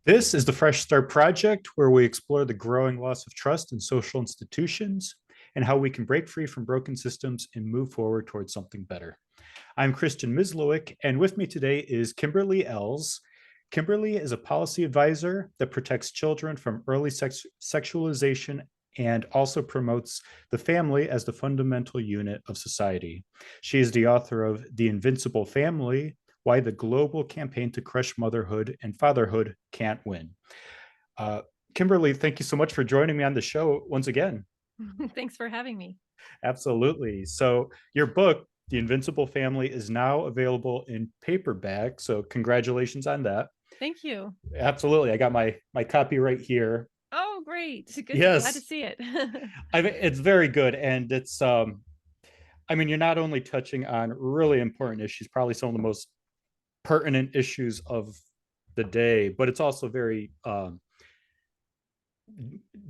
This is the Fresh Start Project, where we explore the growing loss of trust in social institutions and how we can break free from broken systems and move forward towards something better. I'm Christian Mislowick, and with me today is Kimberly Ells. Kimberly is a policy advisor that protects children from early sexualization and also promotes the family as the fundamental unit of society. She is the author of The Invincible Family: Why the Global Campaign to Crush Motherhood and Fatherhood Can't Win. Uh, Kimberly, thank you so much for joining me on the show once again. Thanks for having me. Absolutely. So, your book, The Invincible Family, is now available in paperback. So, congratulations on that. Thank you. Absolutely. I got my copy right here. Oh, great. Good. Glad to Yes. see it. I mean, it's very good. And it's, I mean, you're not only touching on really important issues, probably some of the most pertinent issues of the day, but it's also very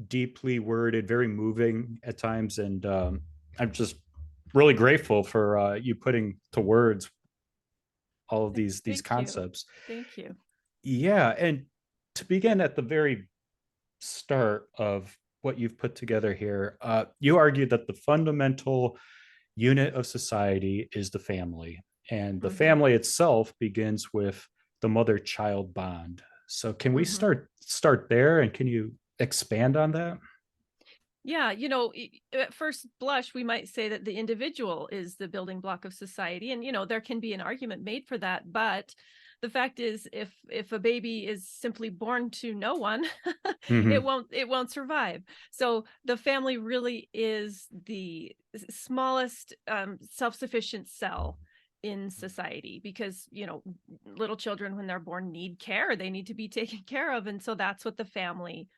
deeply worded, very moving at times. And I'm just really grateful for you putting to words all of these Thank you. concepts. Thank you. Yeah, and to begin at the very start of what you've put together here, you argued that the fundamental unit of society is the family, and the hmm family itself begins with the mother-child bond. So, can we hmm start there, and can you expand on that? Yeah, at first blush, we might say that the individual is the building block of society, and there can be an argument made for that. But the fact is, if a baby is simply born to no one, Mm-hmm. it won't survive. So the family really is the smallest self-sufficient cell in society, because little children, when they're born, need care. They need to be taken care of, and so that's what the family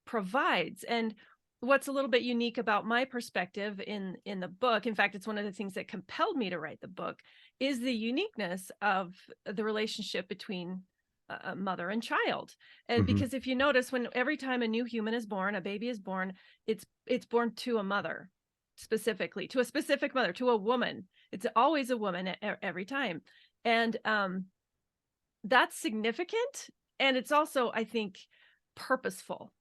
provides. And what's a little bit unique about my perspective in the book, in fact, it's one of the things that compelled me to write the book, is the uniqueness of the relationship between a mother and child. And Mm-hmm. because if you notice, when every time a new human is born, a baby is born, it's born to a mother, specifically to a specific mother, to a woman. It's always a woman every time. And that's significant, and it's also, I think, purposeful.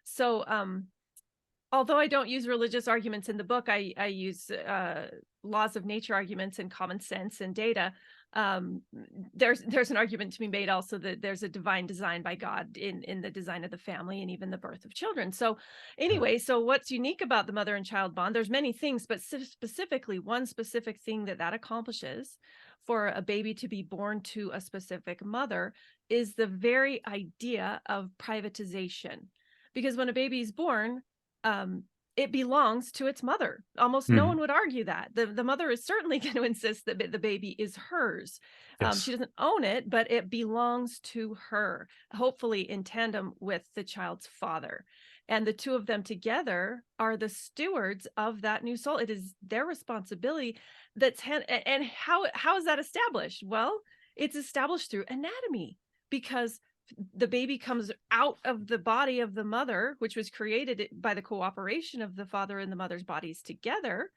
So although I don't use religious arguments in the book, I use laws of nature arguments and common sense and data. Um, there's an argument to be made also that there's a divine design by God in the design of the family and even the birth of children. So anyway, so what's unique about the mother and child bond? There's many things, but specifically one specific thing that accomplishes for a baby to be born to a specific mother is the very idea of privatization. Because when a baby is born, um, it belongs to its mother. Almost no Mm-hmm. one would argue that. The mother is certainly going to insist that the baby is hers. She Yes. doesn't own it, but it belongs to her, hopefully in tandem with the child's father. And the two of them together are the stewards of that new soul. It is their responsibility. And how is that established? Well, it's established through anatomy, because the baby comes out of the body of the mother, which was created by the cooperation of the father and the mother's bodies together.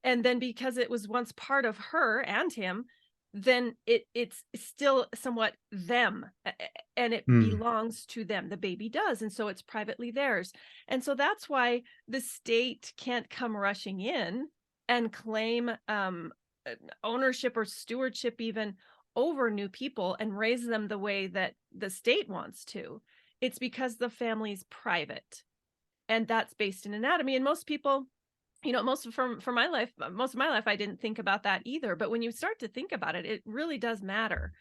And then because it was once part of her and him, then it's still somewhat them, and it Mm. belongs to them. The baby does, and so it's privately theirs. And so that's why the state can't come rushing in and claim ownership or stewardship even over new people and raise them the way that the state wants to. It's because the family's private, and that's based in anatomy. And most people, most of for my life, most of my life, I didn't think about that either. But when you start to think about it, it really does matter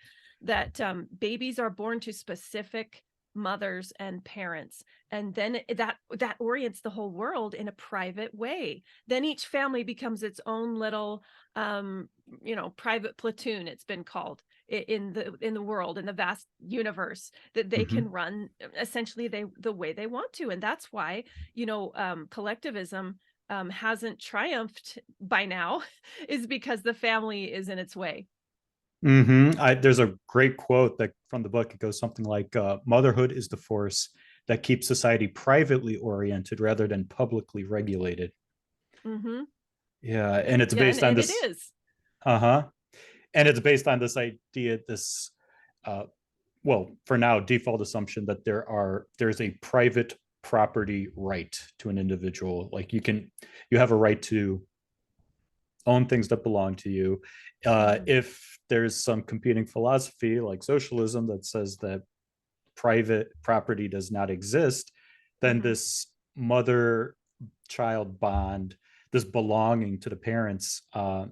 that babies are born to specific mothers and parents, and then that orients the whole world in a private way. Then each family becomes its own little private platoon, it's been called, in the world, in the vast universe, that they Mm-hmm. can run essentially the way they want to. And that's why collectivism hasn't triumphed by now, is because the family is in its way. There's a great quote that from the book. It goes something like, "Motherhood is the force that keeps society privately oriented rather than publicly regulated." hmm Yeah, and it's Yeah, based on and this. is. Uh huh. And it's based on this idea, this uh, well, for now, default assumption that there's a private property right to an individual. Like you have a right to own things that belong to you. Mhm. If there's some competing philosophy like socialism that says that private property does not exist, then Mhm. this mother child bond, this belonging to the parents,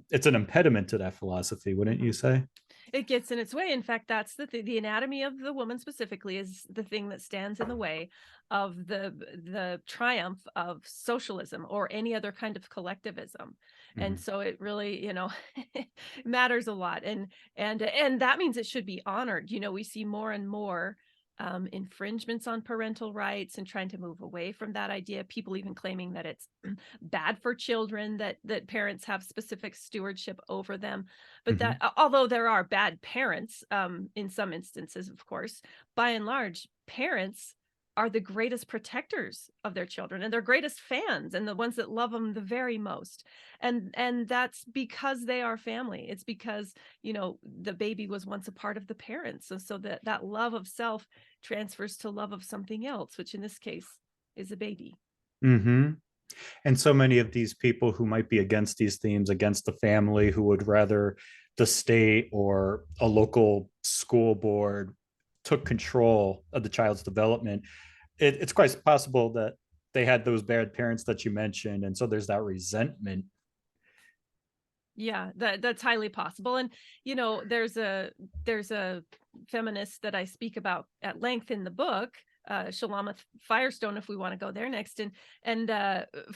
it's an impediment to that philosophy, wouldn't you Mhm. say? It gets in its way. In fact, that's the anatomy of the woman specifically is the thing that stands in the way of the triumph of socialism or any other kind of collectivism. And Mhm. so it really, matters a lot. And that means it should be honored. We see more and more infringements on parental rights and trying to move away from that idea. People even claiming that it's bad for children that parents have specific stewardship over them. But Mhm. although there are bad parents, in some instances, of course, by and large, parents are the greatest protectors of their children and their greatest fans and the ones that love them the very most. And that's because they are family. It's because, the baby was once a part of the parents. And so that love of self transfers to love of something else, which in this case is a baby. Mhm. And so many of these people who might be against these themes, against the family, who would rather the state or a local school board took control of the child's development, it's quite possible that they had those bad parents that you mentioned, and so there's that resentment. Yeah, that's highly possible. And there's a feminist that I speak about at length in the book, Shulamith Firestone, if we want to go there next. And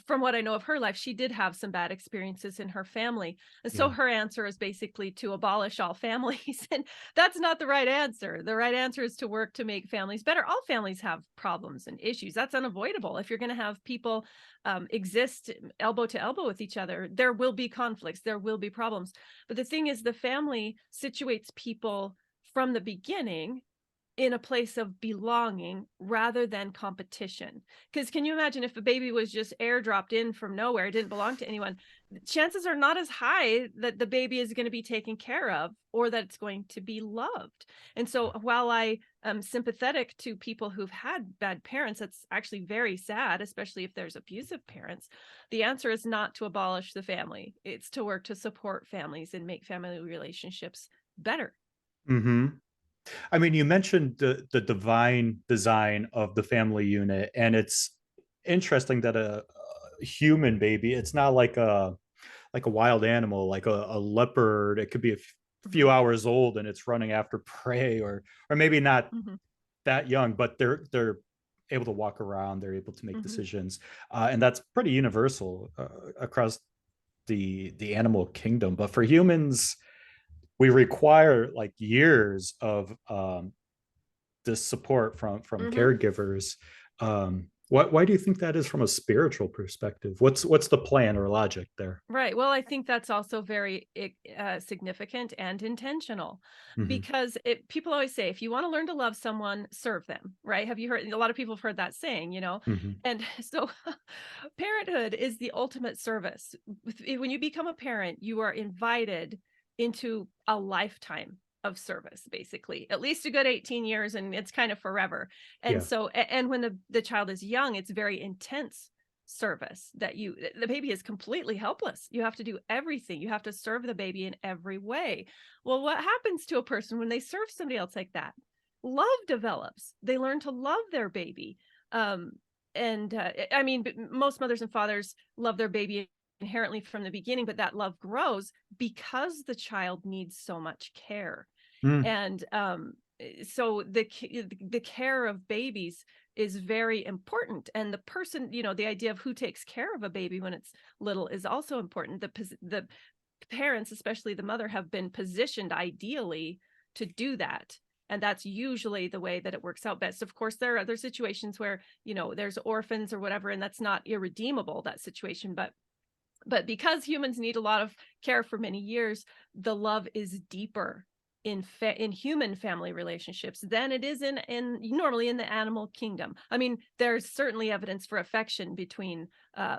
from what I know of her life, she did have some bad experiences in her family. And so Yeah. her answer is basically to abolish all families. And that's not the right answer. The right answer is to work to make families better. All families have problems and issues. That's unavoidable. If you're going to have people exist elbow to elbow with each other, there will be conflicts, there will be problems. But the thing is, the family situates people from the beginning in a place of belonging rather than competition. Because can you imagine if a baby was just airdropped in from nowhere, it didn't belong to anyone, chances are not as high that the baby is going to be taken care of or that it's going to be loved. And so while I am sympathetic to people who've had bad parents, that's actually very sad, especially if there's abusive parents. The answer is not to abolish the family, it's to work to support families and make family relationships better. Hmm. I mean, you mentioned the divine design of the family unit, and it's interesting that a human baby, it's not like a wild animal, like a leopard. It could be a few Mhm. hours old and it's running after prey, or maybe not Mhm. that young, but they're able to walk around. They're able to make Mhm. decisions, and that's pretty universal across the animal kingdom. But for humans, we require like years of this support from Mhm. caregivers. Why do you think that is from a spiritual perspective? What's the plan or logic there? Right. Well, I think that's also very significant and intentional Hmm. because people always say, if you want to learn to love someone, serve them. Right. Have you heard? A lot of people have heard that saying. Hmm. And so parenthood is the ultimate service. When you become a parent, you are invited into a lifetime of service, basically, at least a good 18 years, and it's kind of forever. And Yeah. so, and when the child is young, it's very intense service that the baby is completely helpless. You have to do everything. You have to serve the baby in every way. Well, what happens to a person when they serve somebody else like that? Love develops. They learn to love their baby. Um, and I mean, most mothers and fathers love their baby inherently from the beginning, but that love grows because the child needs so much care. Mm. And so the care of babies is very important, and the person, the idea of who takes care of a baby when it's little is also important. The parents, especially the mother, have been positioned ideally to do that, and that's usually the way that it works out best. Of course, there are other situations where there's orphans or whatever, and that's not irredeemable, that situation. But because humans need a lot of care for many years, the love is deeper in human family relationships than it is in normally in the animal kingdom. I mean, there's certainly evidence for affection between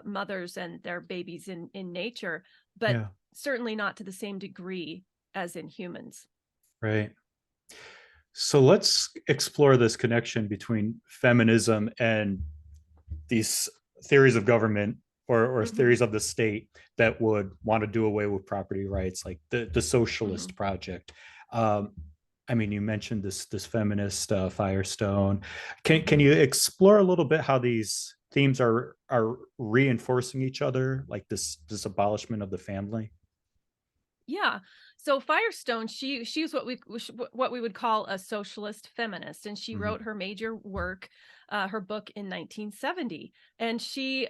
mothers and their babies in nature, but Yeah. certainly not to the same degree as in humans. Right. So let's explore this connection between feminism and these theories of government or Hmm. theories of the state that would want to do away with property rights, like the Hmm. socialist project. Um, I mean, you mentioned this feminist Firestone. Can Hmm. you explore a little bit how these themes are reinforcing each other, like this abolishment of the family? Yeah. So Firestone, she was what we would call a socialist feminist, and she Mm-hmm. wrote her major work, her book in 1970, and she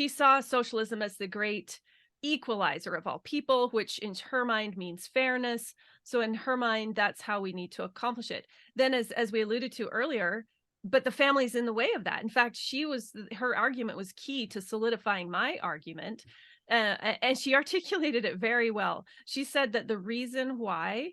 saw socialism as the great equalizer of all people, which in her mind means fairness. So in her mind, that's how we need to accomplish it. Then, as we alluded to earlier, but the family's in the way of that. In fact, her argument was key to solidifying my argument, and she articulated it very well. She said that the reason why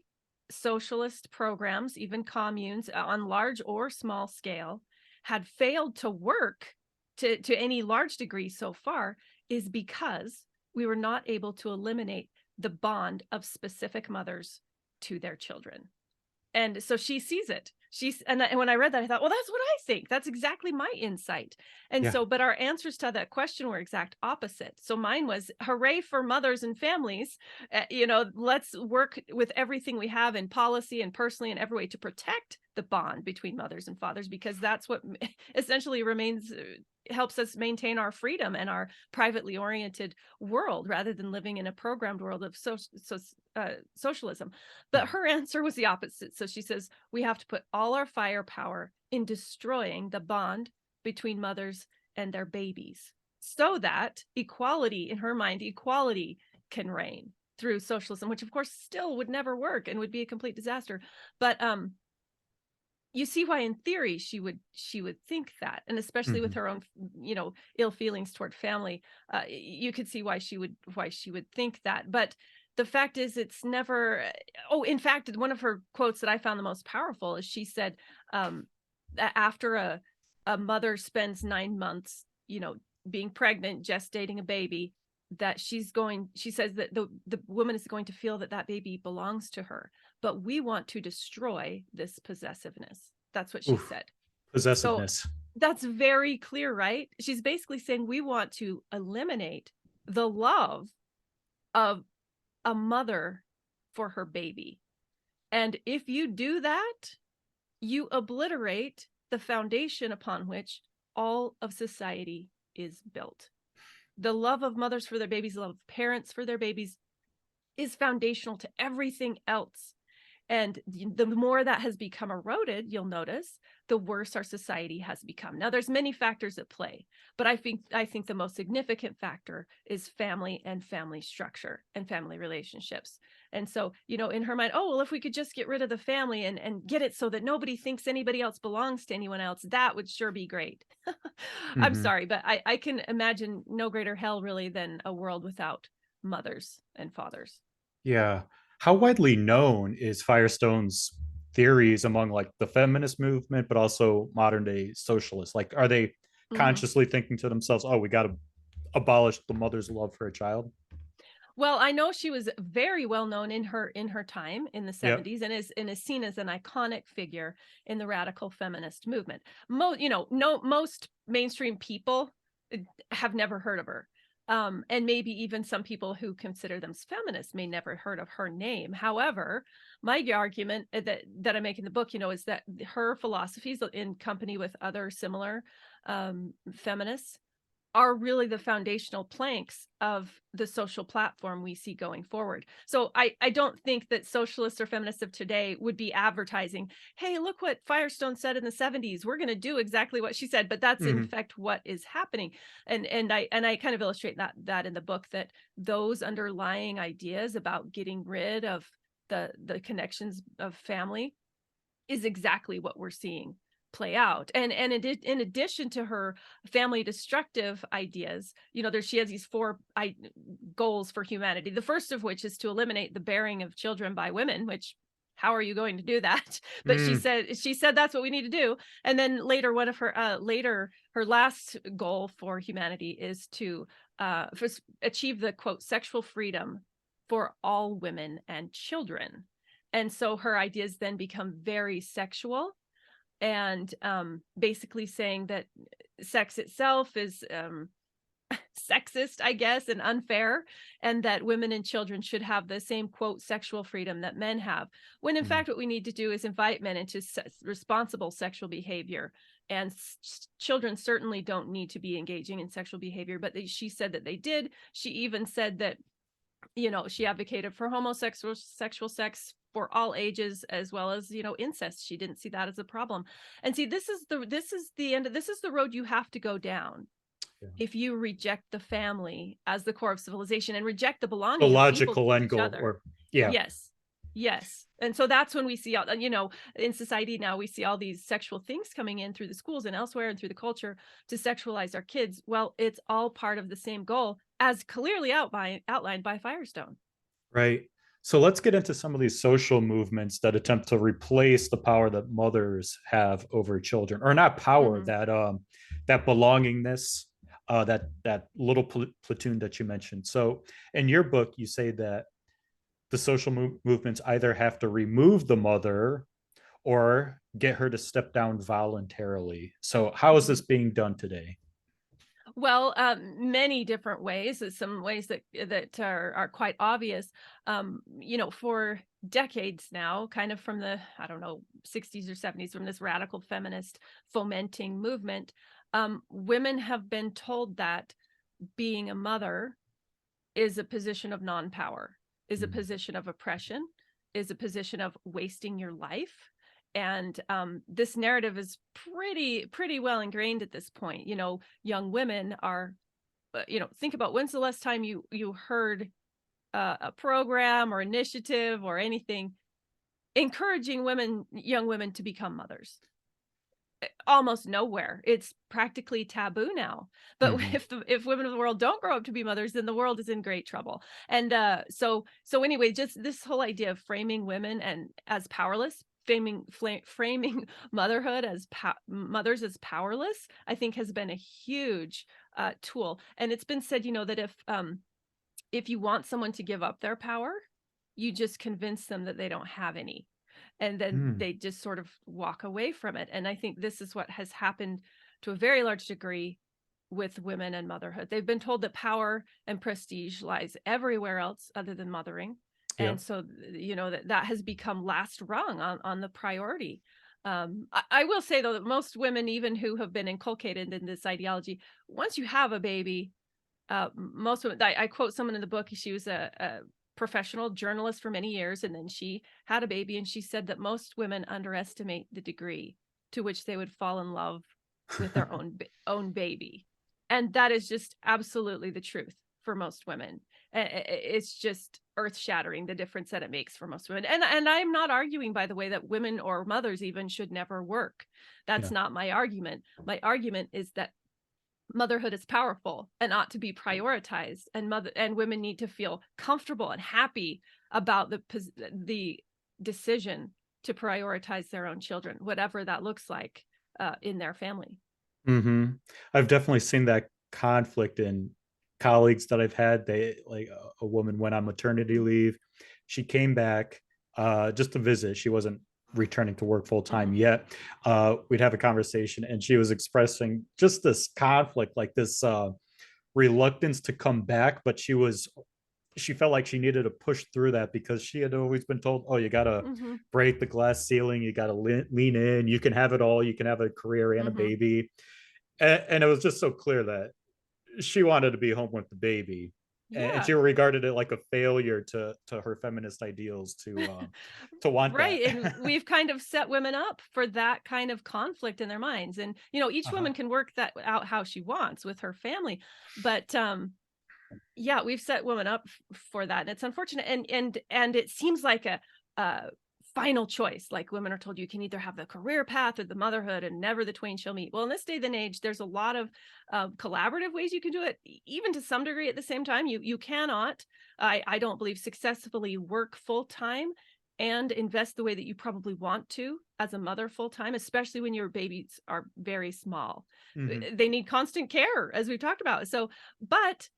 socialist programs, even communes on large or small scale, had failed to work to any large degree so far is because we were not able to eliminate the bond of specific mothers to their children. And so she sees it. And when I read that, I thought, well, that's what I think. That's exactly my insight. And Yeah. so, but our answers to that question were exact opposite. So mine was, hooray for mothers and families. Let's work with everything we have in policy and personally in every way to protect the bond between mothers and fathers, because that's what essentially remains, helps us maintain our freedom and our privately oriented world, rather than living in a programmed world of socialism. But her answer was the opposite. So she says, we have to put all our firepower in destroying the bond between mothers and their babies, so that equality, in her mind, equality can reign through socialism, which of course still would never work and would be a complete disaster. But you see why in theory she would think that, and especially with Mm-hmm. her own ill feelings toward family, you could see why she would think that. But the fact is, it's never. Oh, in fact, one of her quotes that I found the most powerful is, she said, after a mother spends 9 months being pregnant, gestating a baby, that she says that the woman is going to feel that that baby belongs to her, but we want to destroy this possessiveness. That's what she Oof. said. So Possessiveness. that's very clear, right? She's basically saying we want to eliminate the love of a mother for her baby. And if you do that, you obliterate the foundation upon which all of society is built. The love of mothers for their babies, the love of parents for their babies, is foundational to everything else. And the more that has become eroded, you'll notice, the worse our society has become. Now, there's many factors at play, but I think the most significant factor is family and family structure and family relationships. And so, in her mind, oh, well, if we could just get rid of the family and get it so that nobody thinks anybody else belongs to anyone else, that would sure be great. I'm Mm-hmm. sorry, but I can imagine no greater hell really than a world without mothers and fathers. Yeah. How widely known is Firestone's theories among like the feminist movement, but also modern day socialists? Like, are they Mhm. consciously thinking to themselves, "Oh, we got to abolish the mother's love for a child"? Well, I know she was very well known in her time in the Yep. 70s, and is seen as an iconic figure in the radical feminist movement. No, most mainstream people uh, have never heard of her. And maybe even some people who consider them feminists may never heard of her name. However, my argument that I make in the book, is that her philosophies, in company with other similar feminists, are really the foundational planks of the social platform we see going forward. So I don't think that socialists or feminists of today would be advertising, hey, look what Firestone said in the 70s. We're going to do exactly what she said. But that's in Mm-hmm. fact what is happening. And I kind of illustrate that in the book, that those underlying ideas about getting rid of the connections of family is exactly what we're seeing play out. And in addition to her family destructive ideas, she has these four goals for humanity. The first of which is to eliminate the bearing of children by women, which, how are you going to do that? But she Mm. said that's what we need to do. And then later, one of her last goal for humanity is to achieve the quote sexual freedom for all women and children. And so her ideas then become very sexual, and basically saying that sex itself is sexist, I guess, and unfair, and that women and children should have the same, quote, sexual freedom that men have. When in Mm. fact, what we need to do is invite men into responsible sexual behavior. And children certainly don't need to be engaging in sexual behavior, but she said that they did. She even said that, she advocated for homosexual sexual sex for all ages, as well as, incest. She didn't see that as a problem. And see, this is the road you have to go down Yeah. if you reject the family as the core of civilization and reject the The belonging of people logical to end each goal, other. or yeah, Yes. Yes. And so that's when we see, in society now, we see all these sexual things coming in through the schools and elsewhere and through the culture to sexualize our kids. Well, it's all part of the same goal, as clearly outlined by Firestone. right. So let's get into some of these social movements that attempt to replace the power that mothers have over children, or not power, Mhm. that belongingness, that little platoon that you mentioned. So in your book, you say that the social movements either have to remove the mother or get her to step down voluntarily. So how is Mhm. this being done today? Well, many different ways. Some ways that are quite obvious. For decades now, kind of from the, I don't know, 60s or 70s, from this radical feminist fomenting movement, women have been told that being a mother is a position of non-power, is a Mm. position of oppression, is a position of wasting your life. And this narrative is pretty well ingrained at this point. Young women are, think about, when's the last time you heard a program or initiative or anything encouraging young women to become mothers? Almost nowhere. It's practically taboo now. But Mhm. if women of the world don't grow up to be mothers, then the world is in great trouble. And so anyway, just this whole idea of framing women and as powerless, framing motherhood as mothers as powerless, I think has been a huge tool. And it's been said, that if you want someone to give up their power, you just convince them that they don't have any, and then Mm. they just sort of walk away from it. And I think this is what has happened to a very large degree with women and motherhood. They've been told that power and prestige lies everywhere else other than mothering. And Yep. so, that has become last rung on the priority. I will say, though, that most women, even who have been inculcated in this ideology, once you have a baby, most women, I quote someone in the book. She was a professional journalist for many years, and then she had a baby, and she said that most women underestimate the degree to which they would fall in love with their own baby. And that is just absolutely the truth for most women. It's just earth-shattering, the difference that it makes for most women. And I'm not arguing, by the way, that women or mothers even should never work. That's Yeah. not my argument. My argument is that motherhood is powerful and ought to be prioritized, and women need to feel comfortable and happy about the decision to prioritize their own children, whatever that looks like in their family. Hmm. I've definitely seen that conflict in colleagues that I've had. They like a woman went on maternity leave. She came back just to visit. She wasn't returning to work full time Mhm. yet. We'd have a conversation, and she was expressing just this conflict, like this reluctance to come back, but she felt like she needed to push through that because she had always been told, "Oh, you gotta Mhm. break the glass ceiling. You gotta lean in. You can have it all. You can have a career and a Mhm. baby." And it was just so clear that she wanted to be home with the baby, and Yeah. she regarded it like a failure to her feminist ideals to want that. Right. And we've kind of set women up for that kind of conflict in their minds. And, each Uh-huh. woman can work that out how she wants with her family. But yeah, we've set women up for that, and it's unfortunate. And it seems like a final choice. Like, women are told you can either have the career path or the motherhood, and never the twain shall meet. Well, in this day and age, there's a lot of collaborative ways you can do it, even to some degree. At the same time, you cannot, I don't believe, successfully work full time and invest the way that you probably want to as a mother full time, especially when your babies are very small. Hmm. They need constant care, as we've talked about. So, but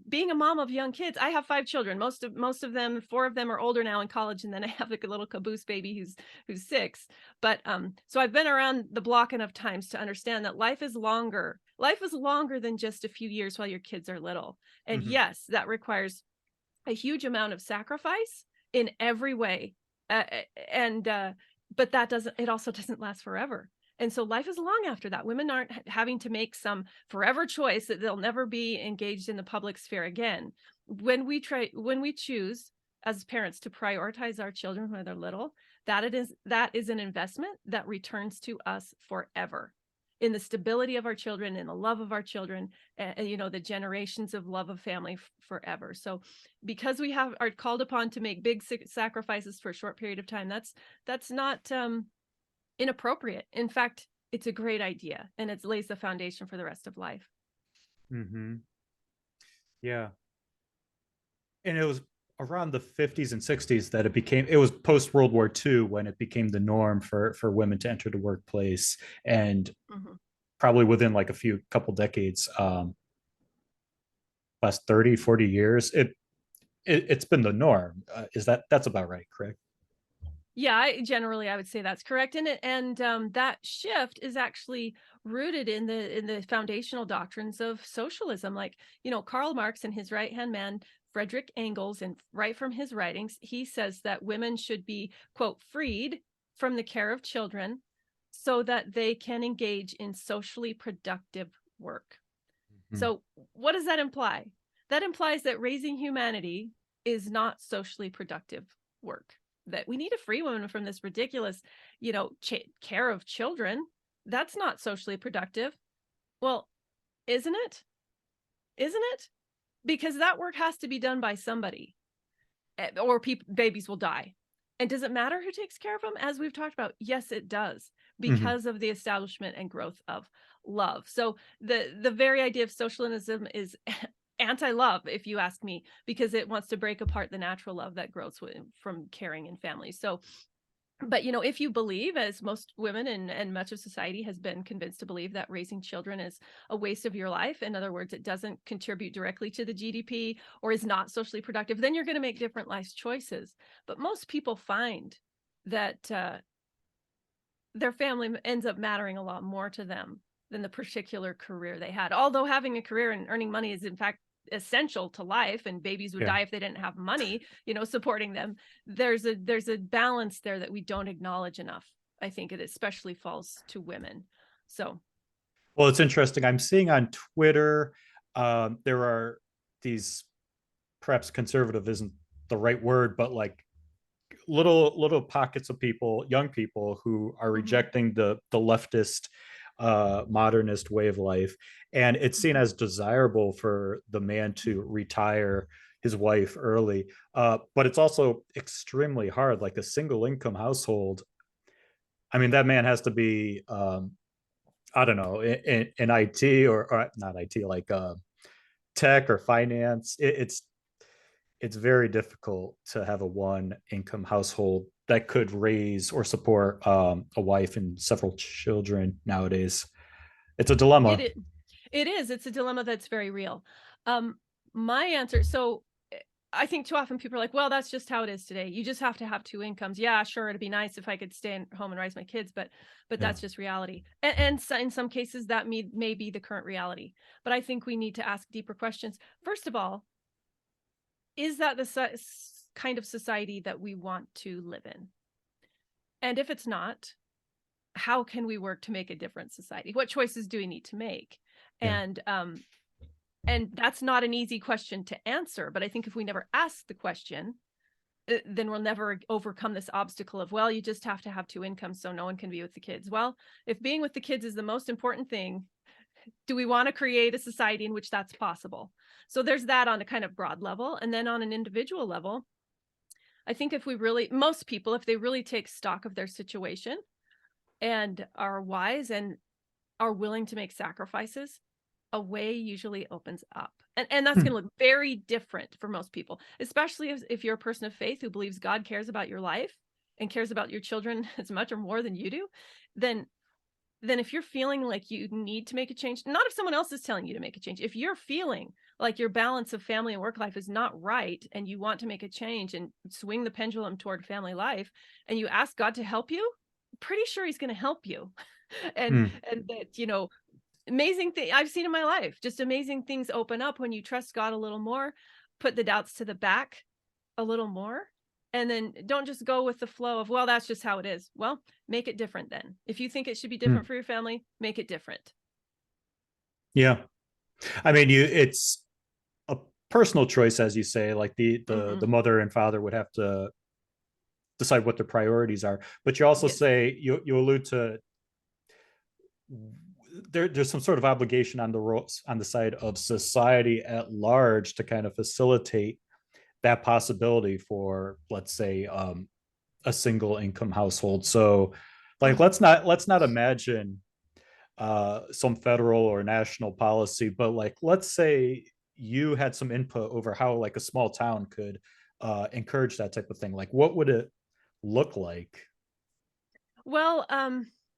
being a mom of young kids, I have 5 children. Most of them, 4 of them are older now in college, and then I have like a little caboose baby who's 6. But so I've been around the block enough times to understand that life is longer. Life is longer than just a few years while your kids are little. And Mhm. yes, that requires a huge amount of sacrifice in every way. Uh, and but that doesn't it also doesn't last forever. And so life is long after that. Women aren't having to make some forever choice that they'll never be engaged in the public sphere again. When we choose as parents to prioritize our children when they're little, that is an investment that returns to us forever in the stability of our children, in the love of our children, and the generations of love of family forever. So because we are called upon to make big sacrifices for a short period of time, that's not inappropriate. In fact, it's a great idea, and it lays the foundation for the rest of life. Mhm. Yeah. And it was around the 50s and 60s that it was post World War II when it became the norm for women to enter the workplace. And Mhm. probably within like a few couple decades, last 30, 40 years, it's been the norm. That's about right, correct? Yeah, I would say that's correct. And that shift is actually rooted in the foundational doctrines of socialism. Like, Karl Marx and his right-hand man, Frederick Engels, and right from his writings, he says that women should be, quote, freed from the care of children so that they can engage in socially productive work. Mhm. So what does that imply? That implies that raising humanity is not socially productive work. That we need to free women from this ridiculous, care of children. That's not socially productive. Well, isn't it? Isn't it? Because that work has to be done by somebody, or babies will die. And does it matter who takes care of them? As we've talked about, yes, it does, Mhm. because of the establishment and growth of love. So the very idea of socialism is anti-love, if you ask me, because it wants to break apart the natural love that grows from caring in families. So, but if you believe, as most women and much of society has been convinced to believe, that raising children is a waste of your life, in other words, it doesn't contribute directly to the GDP or is not socially productive, then you're going to make different life choices. But most people find that their family ends up mattering a lot more to them than the particular career they had. Although having a career and earning money is in fact essential to life, and babies would Yeah. die if they didn't have money, supporting them. There's a balance there that we don't acknowledge enough. I think it especially falls to women. So, Well, it's interesting. I'm seeing on Twitter, there are these, perhaps conservative isn't the right word, but like little pockets of people, young people who are mhm, rejecting the leftist modernist way of life, and it's seen mhm. as desirable for the man to retire his wife early. But it's also extremely hard. Like a single income household, I mean, that man has to be I don't know, in IT, or not IT, like tech or finance. It's very difficult to have a one income household that could raise or support a wife and several children nowadays. It's a It dilemma. is. It is. It's a dilemma that's very real. Um, my answer. So, I think too often people are like, "Well, that's just how it is today. You just have to have 2 incomes." Yeah, sure, it'd be nice if I could stay home and raise my kids, but Yeah. that's just reality. And so in some cases, that may be the current reality. But I think we need to ask deeper questions. First of all, is that the kind of society that we want to live in? And if it's not, how can we work to make a different society? What choices do we need to make? Yeah. And that's not an easy question to answer, but I think if we never ask the question, then we'll never overcome this obstacle of, well, you just have to have 2 incomes so no one can be with the kids. Well, if being with the kids is the most important thing, do we want to create a society in which that's possible? So there's that on a kind of broad level. And then on an individual level, I think most people, if they really take stock of their situation and are wise and are willing to make sacrifices, a way usually opens up. And that's Hmm. going to look very different for most people, especially if you're a person of faith who believes God cares about your life and cares about your children as much or more than you do. Then then if you're feeling like you need to make a change, not if someone else is telling you to make a change, if you're feeling like your balance of family and work life is not right and you want to make a change and swing the pendulum toward family life, and you ask God to help you, pretty sure he's going to help you. and Mm, and that, amazing thing I've seen in my life, just amazing things open up when you trust God a little more, put the doubts to the back a little more, and then don't just go with the flow of, well, that's just how it is. Well, make it different then. If you think it should be mm. different for your family, make it different. Yeah. I mean, it's a personal choice, as you say, like the Hmm. mother and father would have to decide what their priorities are. But you also Yes. say, you allude to, there's some sort of obligation on the side of society at large to kind of facilitate that possibility for, let's say, a single income household. So, like, Hmm. let's not imagine some federal or national policy, but like, let's say you had some input over how like a small town could encourage that type of thing. Like, what would it look like? Well,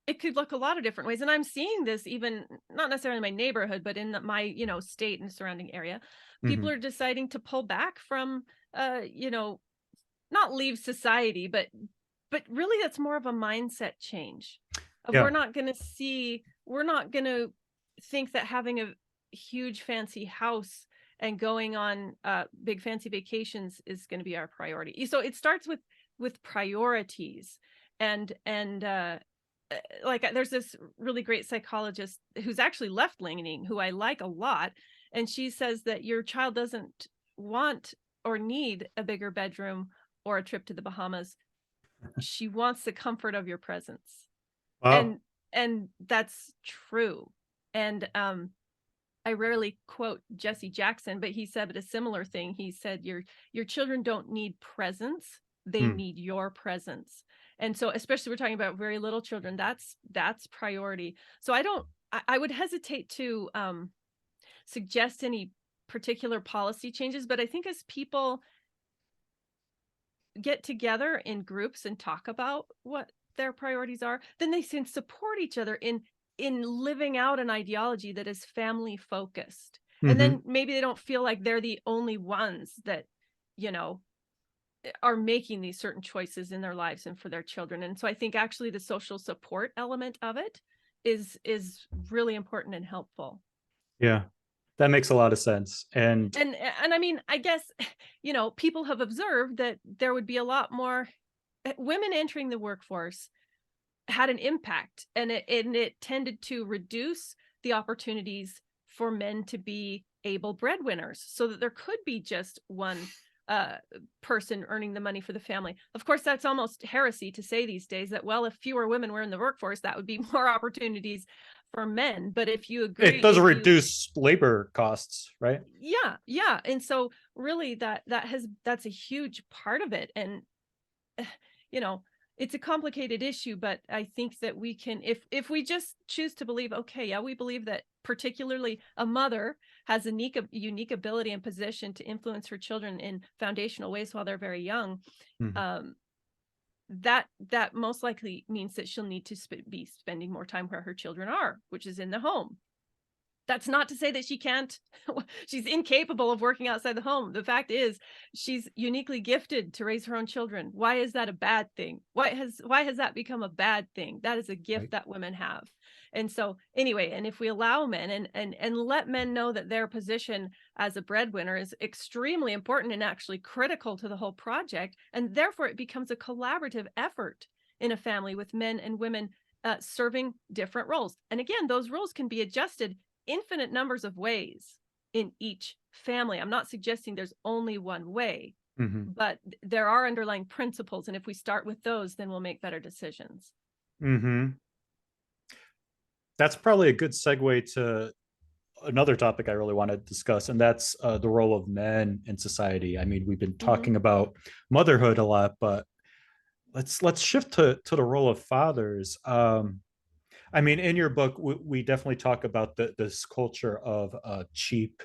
it could look a lot of different ways, and I'm seeing this even not necessarily in my neighborhood, but in my state and surrounding area. People Mm-hmm. are deciding to pull back from, not leave society, but really that's more of a mindset change of, Yeah. we're not going to think that having a huge fancy house and going on big fancy vacations is going to be our priority. So it starts with priorities. And like, there's this really great psychologist who's actually left leaning, who I like a lot, and she says that your child doesn't want or need a bigger bedroom or a trip to the Bahamas. She wants the comfort of your presence. Wow. And that's true. And I rarely quote Jesse Jackson, but he said a similar thing. He said your children don't need presence, they Hmm. need your presence. And so, especially we're talking about very little children, that's priority. So I would hesitate to suggest any particular policy changes, but I think as people get together in groups and talk about what their priorities are, then they can support each other in living out an ideology that is family focused. And Mm-hmm. then maybe they don't feel like they're the only ones that, you know, are making these certain choices in their lives and for their children. And so I think actually the social support element of it is really important and helpful. Yeah, that makes a lot of sense. And And I mean, I guess, people have observed that there would be a lot more women entering the workforce had an impact, and it tended to reduce the opportunities for men to be able breadwinners, so that there could be just one uh, person earning the money for the family. Of course, that's almost heresy to say these days that, well, if fewer women were in the workforce, that would be more opportunities for men. But if you it agree, does if you reduce labor costs, right? yeah, and so really that's a huge part of it. And you know it's a complicated issue, but I think that we can, if we just choose to believe, okay, yeah, we believe that particularly a mother has a unique ability and position to influence her children in foundational ways while they're very young. Mhm. um, that most likely means that she'll need to be spending more time where her children are, which is in the home. That's not to say that she can't, she's incapable of working outside the home. The fact is, she's uniquely gifted to raise her own children. Why is that a bad thing? Why has that become a bad thing? That is a Right. gift that women have. And so anyway, and if we allow men and let men know that their position as a breadwinner is extremely important and actually critical to the whole project, and therefore it becomes a collaborative effort in a family with men and women serving different roles. And again, those roles can be adjusted infinite numbers of ways in each family. I'm not suggesting there's only one way, Mm-hmm. but there are underlying principles. And if we start with those, then we'll make better decisions. Mm-hmm. That's probably a good segue to another topic I really want to discuss, and that's the role of men in society. I mean, we've been Mm-hmm. talking about motherhood a lot, but let's shift to the role of fathers. I mean, in your book, we definitely talk about this culture of cheap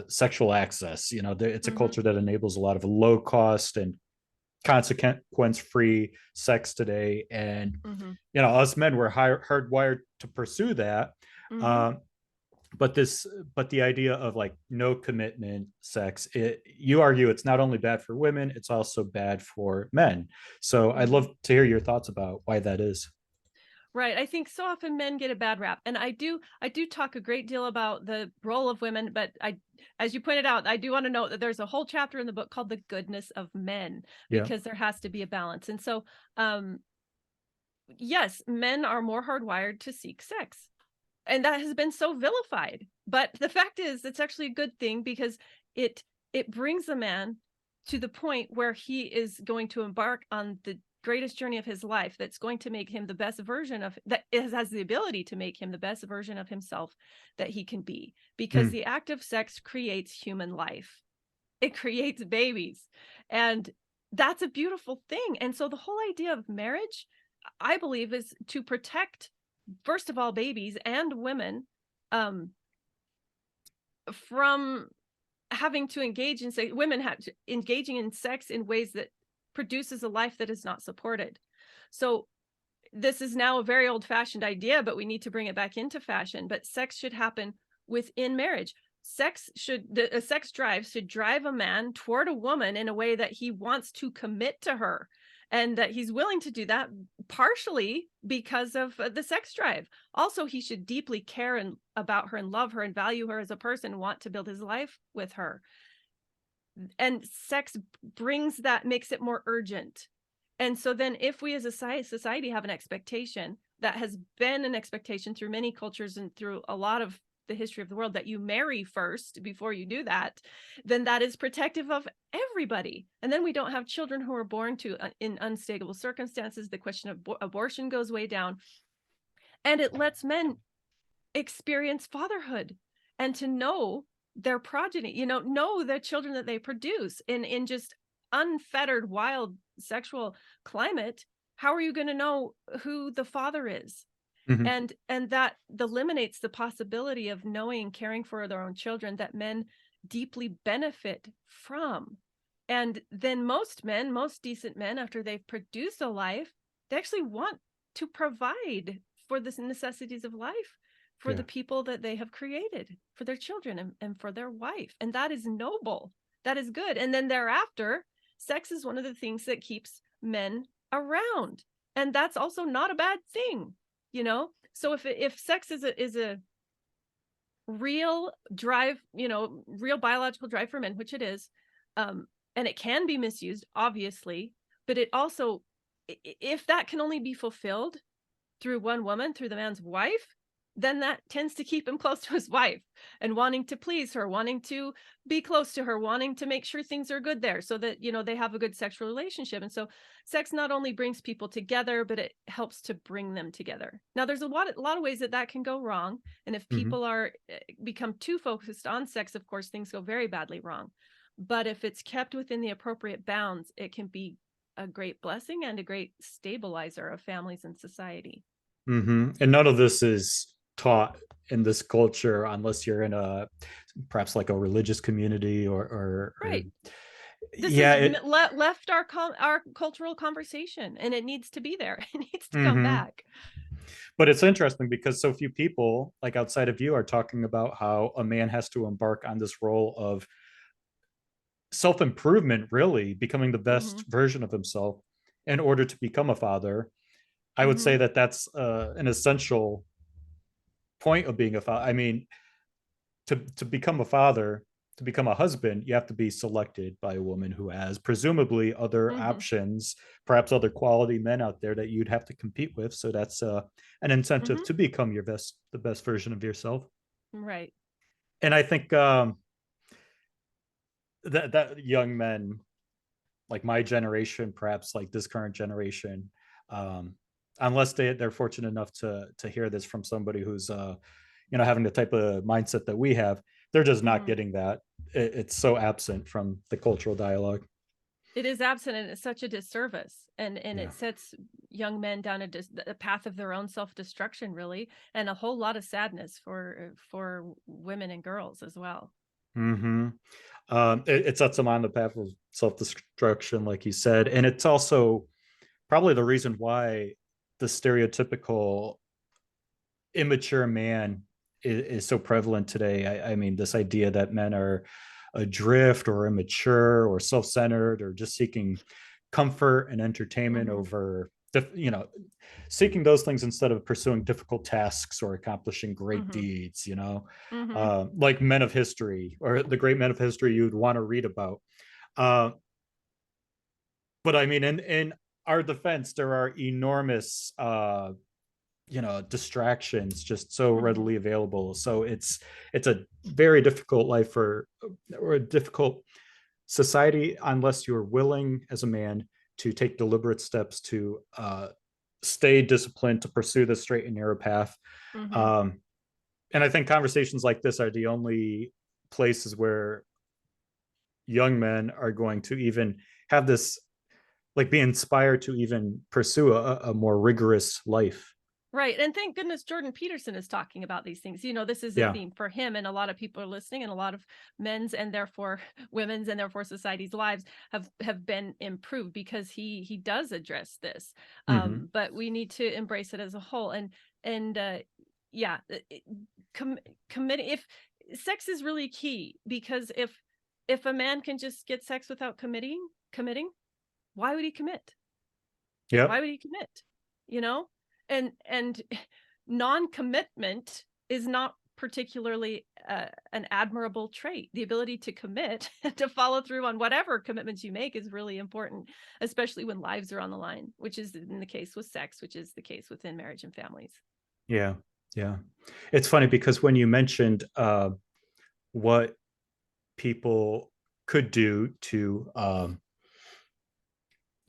sexual access. You know, it's a Mm-hmm. culture that enables a lot of low cost and consequence-free sex today, and Hmm. us men were hardwired to pursue that. Hmm. um, but the idea of like no commitment sex, you argue it's not only bad for women, it's also bad for men. So I'd Hmm. love to hear your thoughts about why that is. Right. I think so often men get a bad rap. And I do talk a great deal about the role of women, but as you pointed out, I do want to note that there's a whole chapter in the book called The Goodness of Men, Yeah. because there has to be a balance. And so, um, yes, men are more hardwired to seek sex. And that has been so vilified. But the fact is, it's actually a good thing, because it it brings a man to the point where he is going to embark on the greatest journey of his life, that's going to make him the best version of, that has the ability to make him the best version of himself that he can be, because Mm. the act of sex creates human life. It creates babies, and that's a beautiful thing. And so the whole idea of marriage, I believe, is to protect, first of all, babies and women, um, from having to engage in sex, women have engaging in sex in ways that produces a life that is not supported. So this is now a very old-fashioned idea, but we need to bring it back into fashion. But sex should happen within marriage. A sex drive should drive a man toward a woman in a way that he wants to commit to her, and that he's willing to do that partially because of the sex drive. Also, he should deeply care about her and love her and value her as a person, want to build his life with her. And sex brings that, makes it more urgent. And so then if we as a society have an expectation that has been an expectation through many cultures and through a lot of the history of the world, that you marry first before you do that, then that is protective of everybody. And then we don't have children who are born to in unstable circumstances. The question of abortion goes way down, and it lets men experience fatherhood and to know their progeny, know the children that they produce in just unfettered, wild sexual climate. How are you going to know who the father is? Mhm. And that eliminates the possibility of knowing, caring for their own children, that men deeply benefit from. And then most decent men, after they've produced a life, they actually want to provide for the necessities of life, for the Yeah. people that they have created, for their children, and for their wife. And that is noble. That is good. And then thereafter, sex is one of the things that keeps men around. And that's also not a bad thing, so if sex is a real drive, real biological drive for men, which it is, um and it can be misused, obviously, but it also, if that can only be fulfilled through one woman, through the man's wife, then that tends to keep him close to his wife and wanting to please her, wanting to be close to her, wanting to make sure things are good there, so that, they have a good sexual relationship. And so sex not only brings people together, but it helps to bring them together. Now, there's a lot of ways that can go wrong. And if Mhm. people are become too focused on sex, of course, things go very badly wrong. But if it's kept within the appropriate bounds, it can be a great blessing and a great stabilizer of families and society. And none of this is taught in this culture unless you're in a perhaps like a religious community or Right. This yeah. has left our cultural conversation, and it needs to be there. It needs to come Mhm. back. But it's interesting because so few people like outside of you are talking about how a man has to embark on this role of self-improvement, really becoming the Hmm. best version of himself in order to become a father. I would Hmm. say that that's an essential point of being a father. I mean, to become a father, to become a husband, you have to be selected by a woman who has presumably other Hmm. options, perhaps other quality men out there that you'd have to compete with. So that's an incentive Hmm. to become the best version of yourself. Right. And I think that young men like my generation, perhaps like this current generation, um, unless they're fortunate enough to hear this from somebody who's having the type of mindset that we have, they're just not Hmm. getting that. It's so absent from the cultural dialogue. It is absent, and it's such a disservice, and Yeah. it sets young men down a path of their own self-destruction, really, and a whole lot of sadness for women and girls as well. Mm-hmm. It sets them on the path of self-destruction, like you said, and it's also probably the reason why the stereotypical immature man is so prevalent today. I mean, this idea that men are adrift or immature or self-centered or just seeking comfort and entertainment Mm-hmm. over, you know, seeking those things instead of pursuing difficult tasks or accomplishing great Mm-hmm. deeds, you know, Mm-hmm. like men of history or the great men of history you'd want to read about. Uh, but I mean, in our defense, there are enormous distractions just so Mm-hmm. readily available, so it's a very difficult life for or a difficult society unless you're willing as a man to take deliberate steps to stay disciplined to pursue the straight and narrow path. Mm-hmm. um, and I think conversations like this are the only places where young men are going to even have this, like, be inspired to even pursue a more rigorous life. Right. And thank goodness Jordan Peterson is talking about these things. This is a Yeah. theme for him, and a lot of people are listening, and a lot of men's and therefore women's and therefore society's lives have been improved because he does address this. Mm-hmm. But we need to embrace it as a whole. And yeah, com- committing, if sex is really key, because if a man can just get sex without committing, why would he commit? Why Yep. would he commit? You know? And non-commitment is not particularly an admirable trait. The ability to commit, to follow through on whatever commitments you make, is really important, especially when lives are on the line, which is in the case with sex, which is the case within marriage and families. Yeah. Yeah. It's funny because when you mentioned what people could do to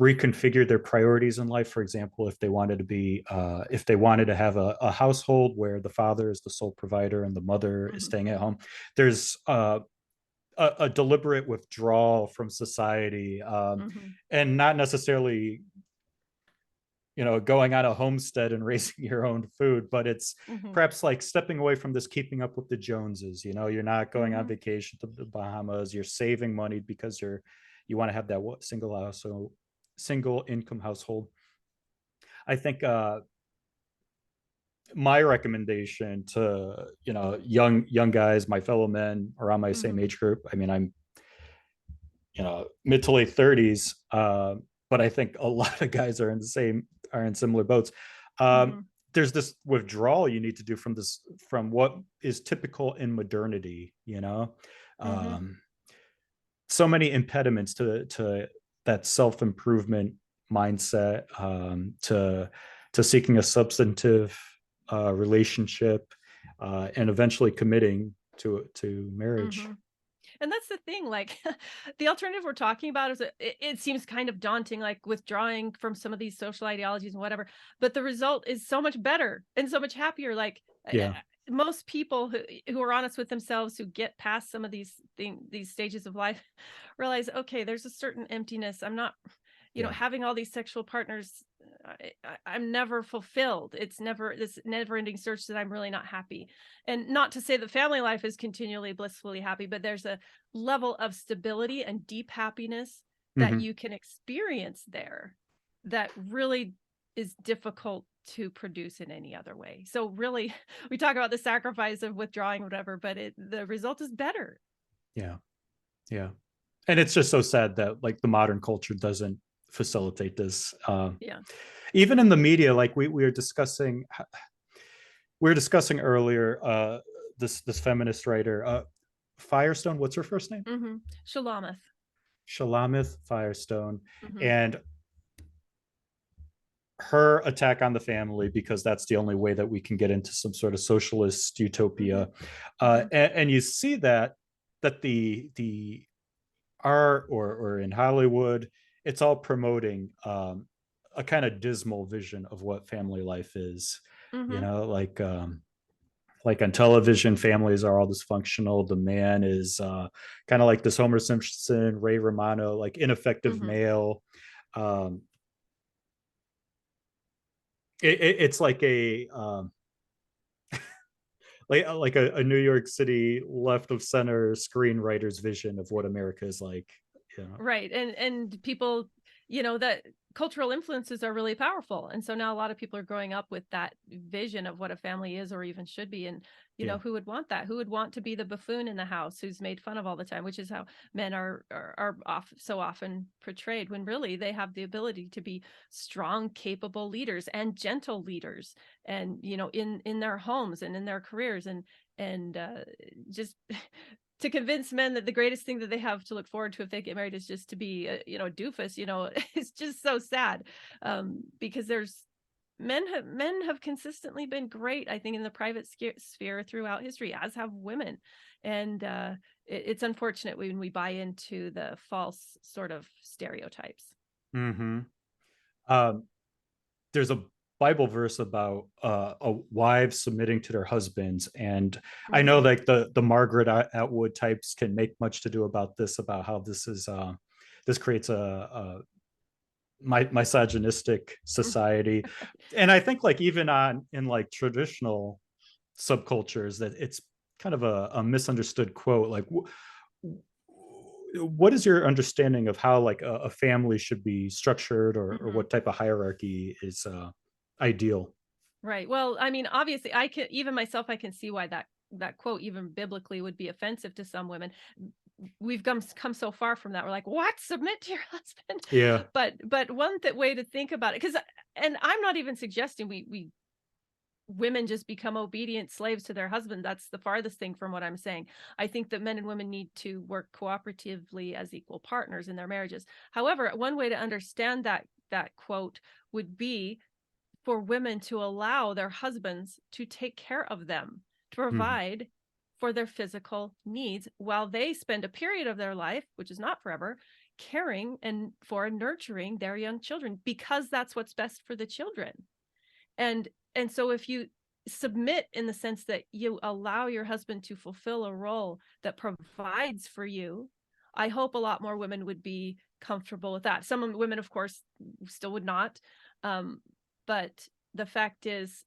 reconfigure their priorities in life, for example, if they wanted to have a household where the father is the sole provider and the mother is Mm-hmm. staying at home, there's a deliberate withdrawal from society, Mm-hmm. and not necessarily going on a homestead and raising your own food, but it's Mm-hmm. perhaps like stepping away from this keeping up with the Joneses. You're not going on Mm-hmm. vacation to the Bahamas. You're saving money because you want to have that single income household. I think my recommendation to young guys, my fellow men around my same Mm-hmm. age group, I mean, I'm mid to late 30s, but I think a lot of guys are in similar boats. um, Mm-hmm. there's this withdrawal you need to do from what is typical in modernity. Mm-hmm. um, so many impediments to that self-improvement mindset, to seeking a substantive relationship, and eventually committing to marriage. Mm-hmm. And that's the thing, like the alternative we're talking about is it seems kind of daunting, like withdrawing from some of these social ideologies and whatever, but the result is so much better and so much happier. Like Yeah. most people who are honest with themselves, who get past some of these stages of life, realize, okay, there's a certain emptiness. I'm not, Yeah. having all these sexual partners, I'm never fulfilled. It's never this never ending search that I'm really not happy. And not to say that family life is continually blissfully happy, but there's a level of stability and deep happiness that Hmm. you can experience there that really is difficult to produce in any other way. So really, we talk about the sacrifice of withdrawing, whatever, but the result is better. Yeah. Yeah. And it's just so sad that like the modern culture doesn't facilitate this. Yeah. Even in the media, like we were discussing earlier, this feminist writer, Firestone. What's her first name? Mm-hmm. Shulamith. Shulamith Firestone. Mm-hmm. And her attack on the family, because that's the only way that we can get into some sort of socialist Mm-hmm. utopia. Mm-hmm. And you see that the art or in Hollywood, it's all promoting a kind of dismal vision of what family life is. Mm-hmm. Like on television, families are all dysfunctional. The man is kind of like this Homer Simpson, Ray Romano, like ineffective Mm-hmm. male. Um, it's like like a New York City left of center screenwriter's vision of what America is like. Yeah. Right. And people, that cultural influences are really powerful. And so now a lot of people are growing up with that vision of what a family is or even should be. And, Yeah. who would want that? Who would want to be the buffoon in the house who's made fun of all the time, which is how men are so often portrayed, when really they have the ability to be strong, capable leaders and gentle leaders, and, in their homes and in their careers, and just to convince men that the greatest thing that they have to look forward to if they get married is just to be a doofus. It's just so sad, because men have consistently been great, I think, in the private sphere throughout history, as have women. And it's unfortunate when we buy into the false sort of stereotypes. Hmm. Um, there's a Bible verse about a wives submitting to their husbands, and I know Mhm. like the Margaret Atwood types can make much to do about this, about how this creates a misogynistic society, and I think like even on in like traditional subcultures that it's kind of a misunderstood quote. Like, what is your understanding of how like a family should be structured, or Mhm. what type of hierarchy is ideal? Right. Well, I mean, obviously, I can, even myself, I can see why that quote, even biblically, would be offensive to some women. We've come so far from that. We're like, what? Submit to your husband? Yeah. But one way to think about it, because, and I'm not even suggesting we women just become obedient slaves to their husband. That's the farthest thing from what I'm saying. I think that men and women need to work cooperatively as equal partners in their marriages. However, one way to understand that quote would be for women to allow their husbands to take care of them, to Mhm. provide for their physical needs while they spend a period of their life, which is not forever, caring and for nurturing their young children, because that's what's best for the children. And so if you submit in the sense that you allow your husband to fulfill a role that provides for you, I hope a lot more women would be comfortable with that. Some women, of course, still would not. Um, but the fact is,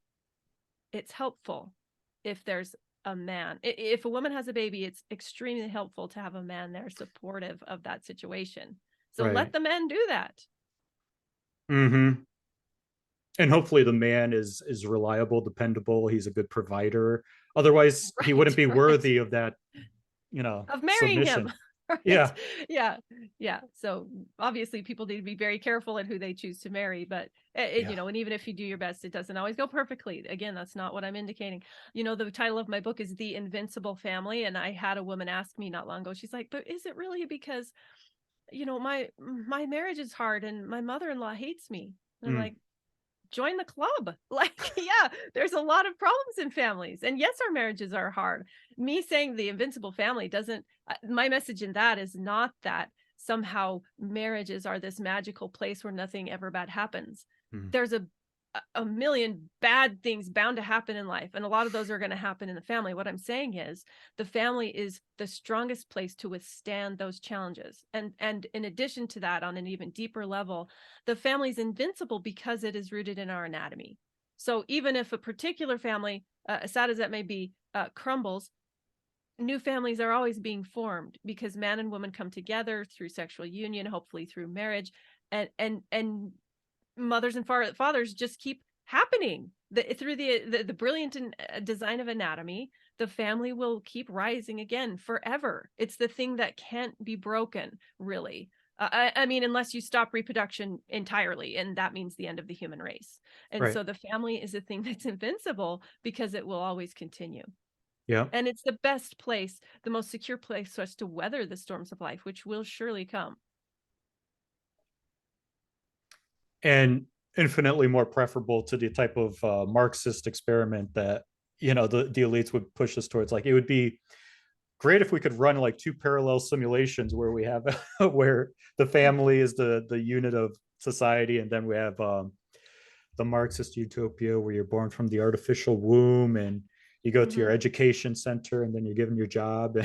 it's helpful if there's a man. If a woman has a baby, it's extremely helpful to have a man there supportive of that situation. So let Right. the men do that. Hmm. And hopefully the man is reliable, dependable. He's a good provider. Otherwise, he wouldn't Right, be right. worthy of that, Of marrying him. submission. Right. Yeah. Yeah. Yeah. So obviously people need to be very careful in who they choose to marry, but Yeah. and even if you do your best, it doesn't always go perfectly. Again, that's not what I'm indicating. The title of my book is The Invincible Family. And I had a woman ask me not long ago, she's like, but is it really because, my marriage is hard and my mother-in-law hates me? And I'm Mm. like, join the club. Like, yeah, there's a lot of problems in families. And yes, our marriages are hard. Me saying the invincible family doesn't, my message in that is not that somehow marriages are this magical place where nothing ever bad happens. Mm. There's a million bad things bound to happen in life, and a lot of those are going to happen in the family. What I'm saying is the family is the strongest place to withstand those challenges. And in addition to that, on an even deeper level, the family's invincible because it is rooted in our anatomy. So even if a particular family, as sad as that may be, crumbles, new families are always being formed because man and woman come together through sexual union, hopefully through marriage, and mothers and fathers just keep happening. Through the brilliant design of anatomy, the family will keep rising again forever. It's the thing that can't be broken, really. I mean, unless you stop reproduction entirely, and that means the end of the human race. And Right. so the family is a thing that's invincible because it will always continue. Yeah. And it's the best place, the most secure place for us to weather the storms of life, which will surely come. And infinitely more preferable to the type of Marxist experiment that the elites would push us towards. Like, it would be great if we could run like two parallel simulations where we have where the family is the unit of society, and then we have the Marxist utopia where you're born from the artificial womb and you go to your Mhm. education center and then you're given your job.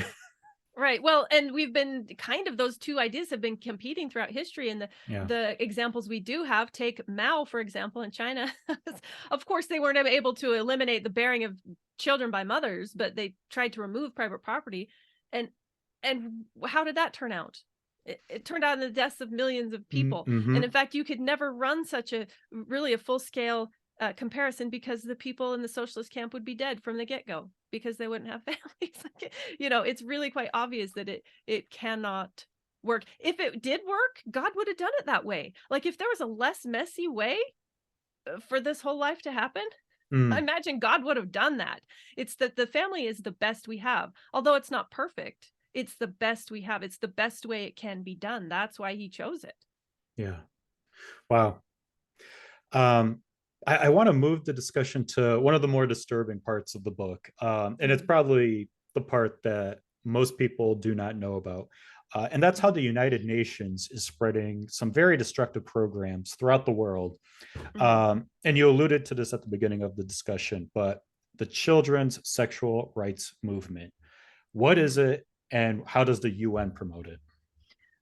Right. Well, and we've been kind of, those two ideas have been competing throughout history. And the Yeah. the examples we do have, take Mao, for example, in China. Of course, they weren't able to eliminate the bearing of children by mothers, but they tried to remove private property. And how did that turn out? It turned out in the deaths of millions of people. And in Mm-hmm. fact, you could never run such a full scale comparison, because the people in the socialist camp would be dead from the get-go, because they wouldn't have families. It's really quite obvious that it cannot work. If it did work, God would have done it that way. Like, if there was a less messy way for this whole life to happen, I Mm. imagine God would have done that. It's that the family is the best we have. Although it's not perfect, it's the best we have. It's the best way it can be done. That's why he chose it. Yeah. Wow. Um, I want to move the discussion to one of the more disturbing parts of the book. And it's probably the part that most people do not know about. And that's how the United Nations is spreading some very destructive programs throughout the world. Mhm. And you alluded to this at the beginning of the discussion, but the children's sexual rights movement. What is Mhm. it, and how does the UN promote it?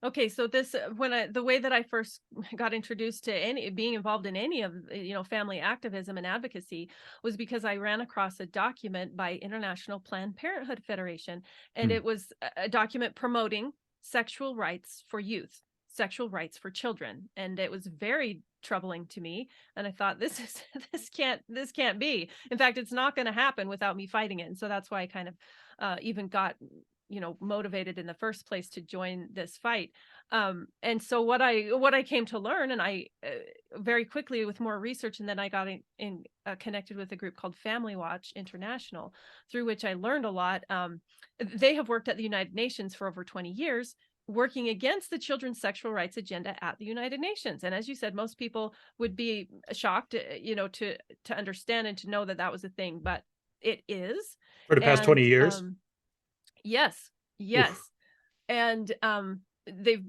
Okay, so this the way that I first got introduced to any being involved in any of family activism and advocacy was because I ran across a document by International Planned Parenthood Federation, and Hmm. it was a document promoting sexual rights for youth, sexual rights for children, and it was very troubling to me. And I thought, this is this can't be. In fact, it's not going to happen without me fighting it. And so that's why I kind of even got motivated in the first place to join this fight. And so what I came to learn, and I very quickly, with more research, and then I got connected with a group called Family Watch International, through which I learned a lot. They have worked at the United Nations for over 20 years, working against the children's sexual rights agenda at the United Nations. And as you said, most people would be shocked, to understand and to know that that was a thing, but it is. For the past 20 And years? yes, Oof. yes. And they've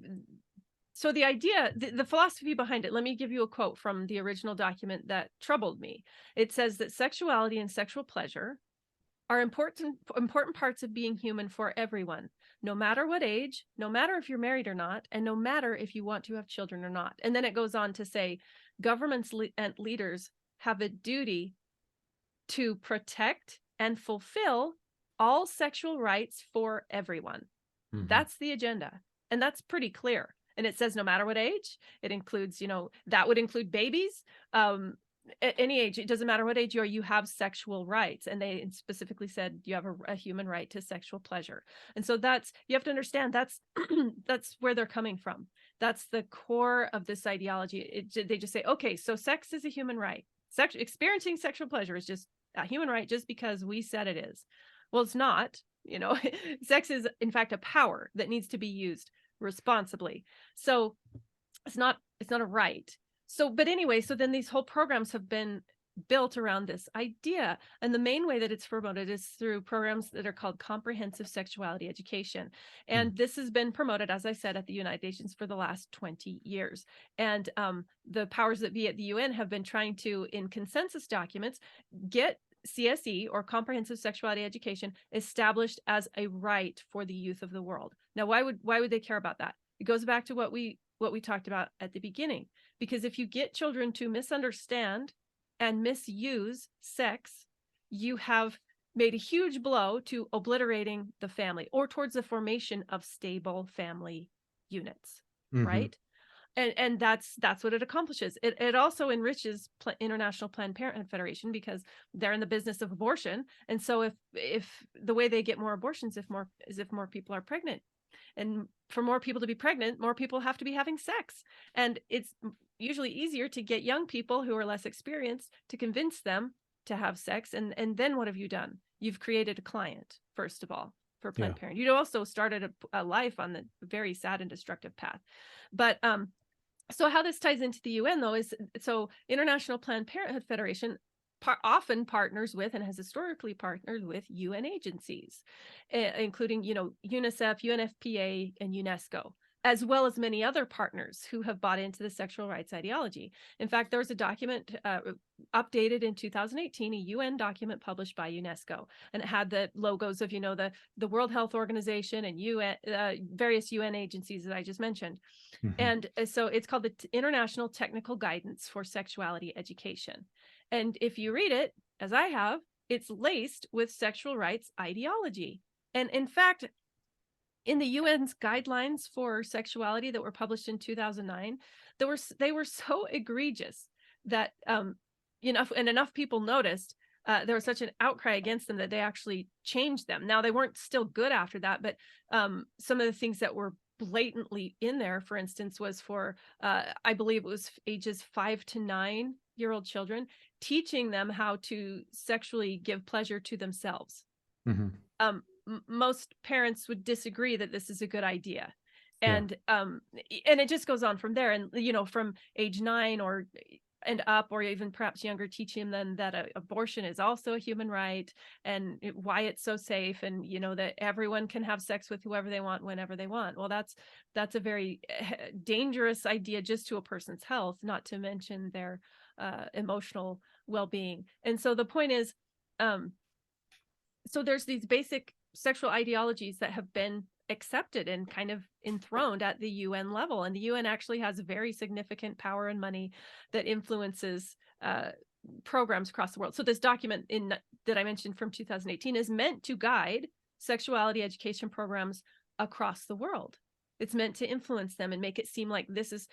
so the idea, the philosophy behind it, let me give you a quote from the original document that troubled me. It says that sexuality and sexual pleasure are important parts of being human for everyone, no matter what age, no matter if you're married or not, and no matter if you want to have children or not. And then it goes on to say governments and leaders have a duty to protect and fulfill all sexual rights for everyone. Mhm. That's the agenda. And that's pretty clear. And it says no matter what age, it includes, that would include babies. At any age, it doesn't matter what age you are, you have sexual rights. And they specifically said you have a human right to sexual pleasure. And so you have to understand, that's that's where they're coming from. That's the core of this ideology. They just say, okay, so sex is a human right. Experiencing sexual pleasure is just a human right just because we said it is. Well, it's not. Sex is in fact a power that needs to be used responsibly. So it's not a right. So, but anyway, so then these whole programs have been built around this idea. And the main way that it's promoted is through programs that are called comprehensive sexuality education. Mm. And this has been promoted, as I said, at the United Nations for the last 20 years. And the powers that be at the UN have been trying to, in consensus documents, get CSE, or comprehensive sexuality education, established as a right for the youth of the world. Now, why would they care about that? It goes back to what we talked about at the beginning. Because if you get children to misunderstand and misuse sex, you have made a huge blow to obliterating the family, or towards the formation of stable family units, Mhm. right? And that's what it accomplishes. It also enriches International Planned Parenthood Federation, because they're in the business of abortion. And so if the way they get more abortions, if more people are pregnant, and for more people to be pregnant, more people have to be having sex. And it's usually easier to get young people who are less experienced to convince them to have sex. And then what have you done? You've created a client, first of all, for Yeah. Planned Parenthood. You also started a life on the very sad and destructive path. But so how this ties into the UN, though, is so International Planned Parenthood Federation often partners with, and has historically partnered with, UN agencies, including, UNICEF, UNFPA, and UNESCO, as well as many other partners who have bought into the sexual rights ideology. In fact, there was a document updated in 2018, a UN document published by UNESCO, and it had the logos of, the World Health Organization and UN, various UN agencies that I just mentioned. Mhm. And so it's called the International Technical Guidance for Sexuality Education. And if you read it, as I have, it's laced with sexual rights ideology. And in fact, in the UN's guidelines for sexuality that were published in 2009, they were so egregious that enough people noticed. There was such an outcry against them that they actually changed them. Now they weren't still good after that, but some of the things that were blatantly in there, for instance, was for I believe it was ages 5 to 9-year-old children, teaching them how to sexually give pleasure to themselves. Mhm. Most parents would disagree that this is a good idea. Yeah. And it just goes on from there. And from age 9 or and up, or even perhaps younger, teaching them that abortion is also a human right, and why it's so safe, and that everyone can have sex with whoever they want whenever they want. Well, that's a very dangerous idea, just to a person's health, not to mention their emotional well-being. And so the point is, so there's these basic sexual ideologies that have been accepted and kind of enthroned at the UN level. And the UN actually has very significant power and money that influences programs across the world. So this document that I mentioned from 2018 is meant to guide sexuality education programs across the world. It's meant to influence them and make it seem like this is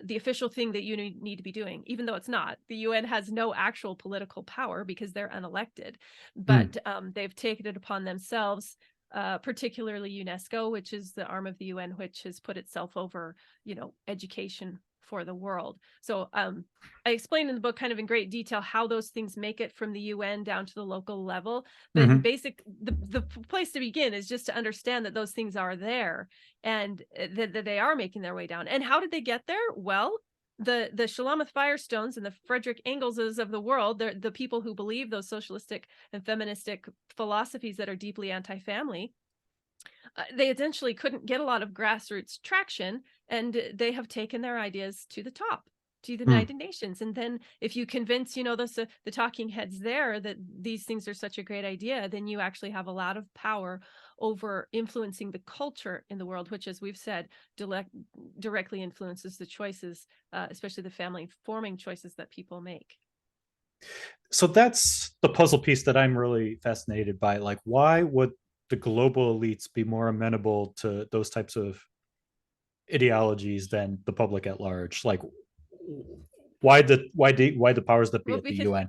the official thing that you need to be doing, even though it's not. The UN has no actual political power because they're unelected, but they've taken it upon themselves, particularly UNESCO, which is the arm of the UN, which has put itself over, education for the world. So I explained in the book kind of in great detail how those things make it from the UN down to the local level. But in the place to begin is just to understand that those things are there, and that they are making their way down. And how did they get there? Well, the Shulamith Firestones and the Frederick Engelses of the world, they're the people who believe those socialistic and feministic philosophies that are deeply anti-family. They essentially couldn't get a lot of grassroots traction, and they have taken their ideas to the top, to the United Nations. And then if you convince, the talking heads there that these things are such a great idea, then you actually have a lot of power over influencing the culture in the world, which, as we've said, directly influences the choices, especially the family forming choices that people make. So that's the puzzle piece that I'm really fascinated by. Like, why would the global elites be more amenable to those types of ideologies than the public at large? Like, why the powers that be Well, at the UN?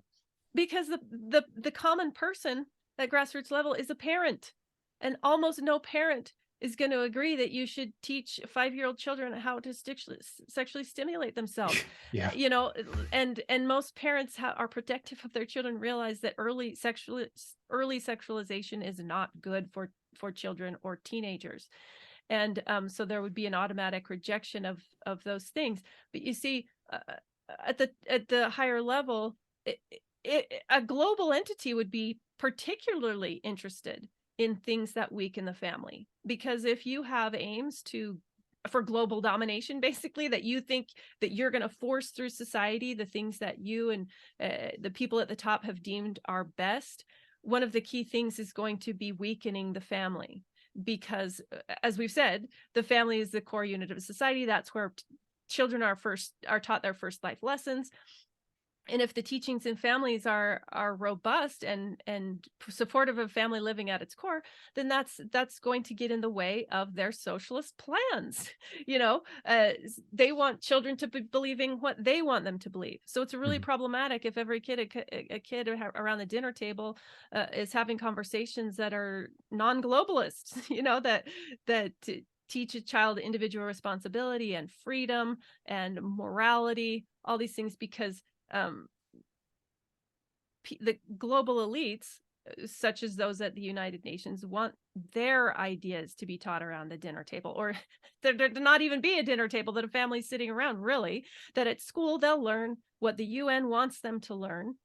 because the common person at grassroots level is a parent, and almost no parent is going to agree that you should teach 5-year-old children how to sexually stimulate themselves. Yeah. And most parents are protective of their children, realize that early sexualization is not good for children or teenagers. And so there would be an automatic rejection of those things. But you see, at the higher level, a global entity would be particularly interested in things that weaken the family, because if you have aims for global domination, basically, that you think that you're going to force through society, the things that you and the people at the top have deemed are best, one of the key things is going to be weakening the family. Because as we've said, the family is the core unit of society. That's where children are taught their first life lessons. And if the teachings in families are robust and supportive of family living at its core, then that's going to get in the way of their socialist plans. They want children to be believing what they want them to believe. So it's really problematic if every kid a kid around the dinner table is having conversations that are non-globalist. That teach a child individual responsibility and freedom and morality, all these things, because the global elites, such as those at the United Nations, want their ideas to be taught around the dinner table, or there to not even be a dinner table, that a family's sitting around, really, that at school they'll learn what the UN wants them to learn.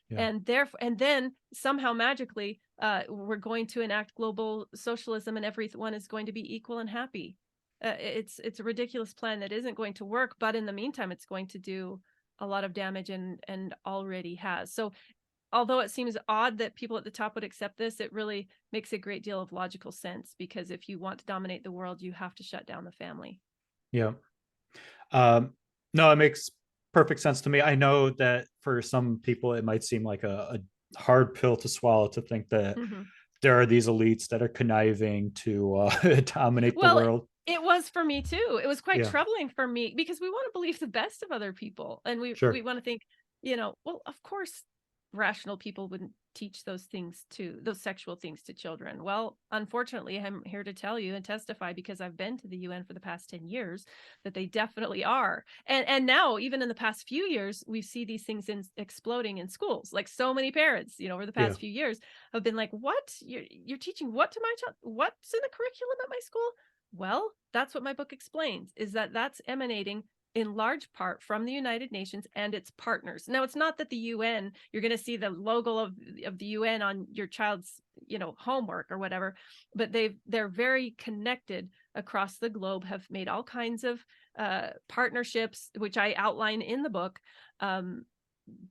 Yeah. And then somehow magically we're going to enact global socialism, and everyone is going to be equal and happy. It's a ridiculous plan that isn't going to work, but in the meantime it's going to do a lot of damage, and already has. So although it seems odd that people at the top would accept this, it really makes a great deal of logical sense, because if you want to dominate the world, you have to shut down the family. Yeah. No, it makes perfect sense to me. I know that for some people it might seem like a hard pill to swallow, to think that Mhm. there are these elites that are conniving to dominate the Well, world. it was for me too. It was quite Yeah, troubling for me because we want to believe the best of other people, and we sure. want to think, well, of course, rational people wouldn't teach those sexual things to children. Well, unfortunately, I'm here to tell you and testify, because I've been to the UN for the past 10 years, that they definitely are. And now, even in the past few years, we see these things exploding in schools. Like, so many parents, over the Yeah. past few years have been like, "What? You're teaching what to my child? What's in the curriculum at my school?" Well, that's what my book explains, is that that's emanating in large part from the United Nations and its partners. Now, it's not that the UN, you're going to see the logo of the UN on your child's, homework or whatever, but they're very connected across the globe, have made all kinds of partnerships, which I outline in the book, um,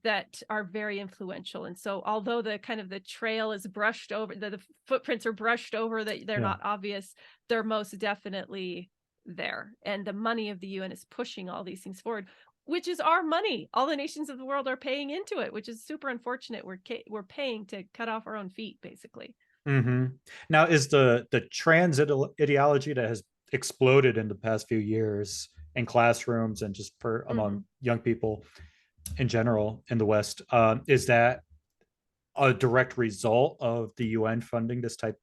that are very influential. And so, although the kind of the trail is brushed over, the footprints are brushed over, that they're Yeah. not obvious, they're most definitely there. And the money of the UN is pushing all these things forward, which is our money. All the nations of the world are paying into it, which is super unfortunate. We're paying to cut off our own feet, basically. Hmm. Now, is the trans ideology that has exploded in the past few years in classrooms and just among Mhm. young people in general in the West, is that a direct result of the UN funding these types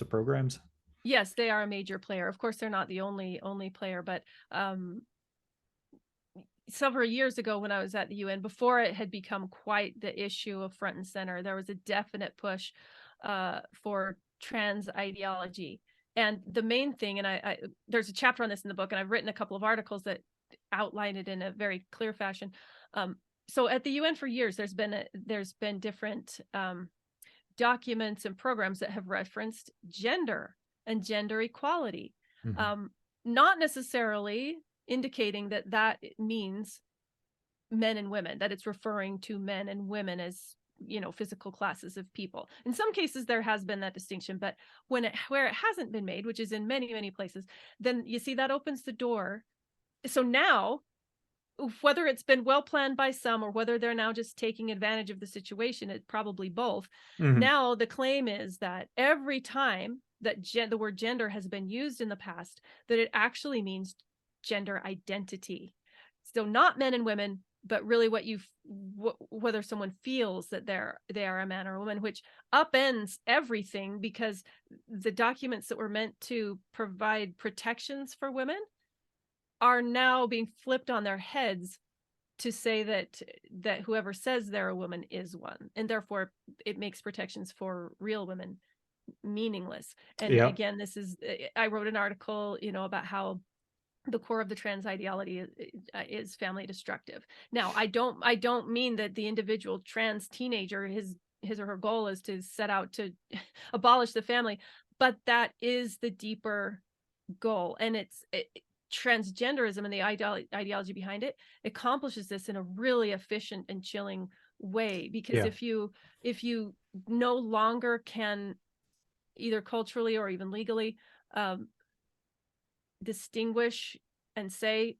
of programs? Yes, they are a major player. Of course, they're not the only player, but um, several years ago, when I was at the UN, before it had become quite the issue of front and center, there was a definite push for trans ideology. And the main thing, and there's a chapter on this in the book, and I've written a couple of articles that outline it in a very clear fashion. Um, so at the UN for years, there's been different documents and programs that have referenced gender and gender equality, Mhm. um, not necessarily indicating that that means men and women, that it's referring to men and women as, physical classes of people. In some cases there has been that distinction, but where it hasn't been made, which is in many many places, then you see that opens the door. So now, whether it's been well planned by some or whether they're now just taking advantage of the situation, it's probably both. Mhm. Now the claim is that every time that the word gender has been used in the past, that it actually means gender identity. So not men and women, but really whether someone feels that they are a man or a woman, which upends everything, because the documents that were meant to provide protections for women are now being flipped on their heads to say that whoever says they're a woman is one, and therefore it makes protections for real women meaningless. And Yeah. again, I wrote an article, about how the core of the trans ideology is family destructive. Now, I don't mean that the individual trans teenager, his or her goal is to set out to abolish the family, but that is the deeper goal. And transgenderism and the ideology behind it accomplishes this in a really efficient and chilling way, because Yeah. if you no longer can, either culturally or even legally, um, distinguish and say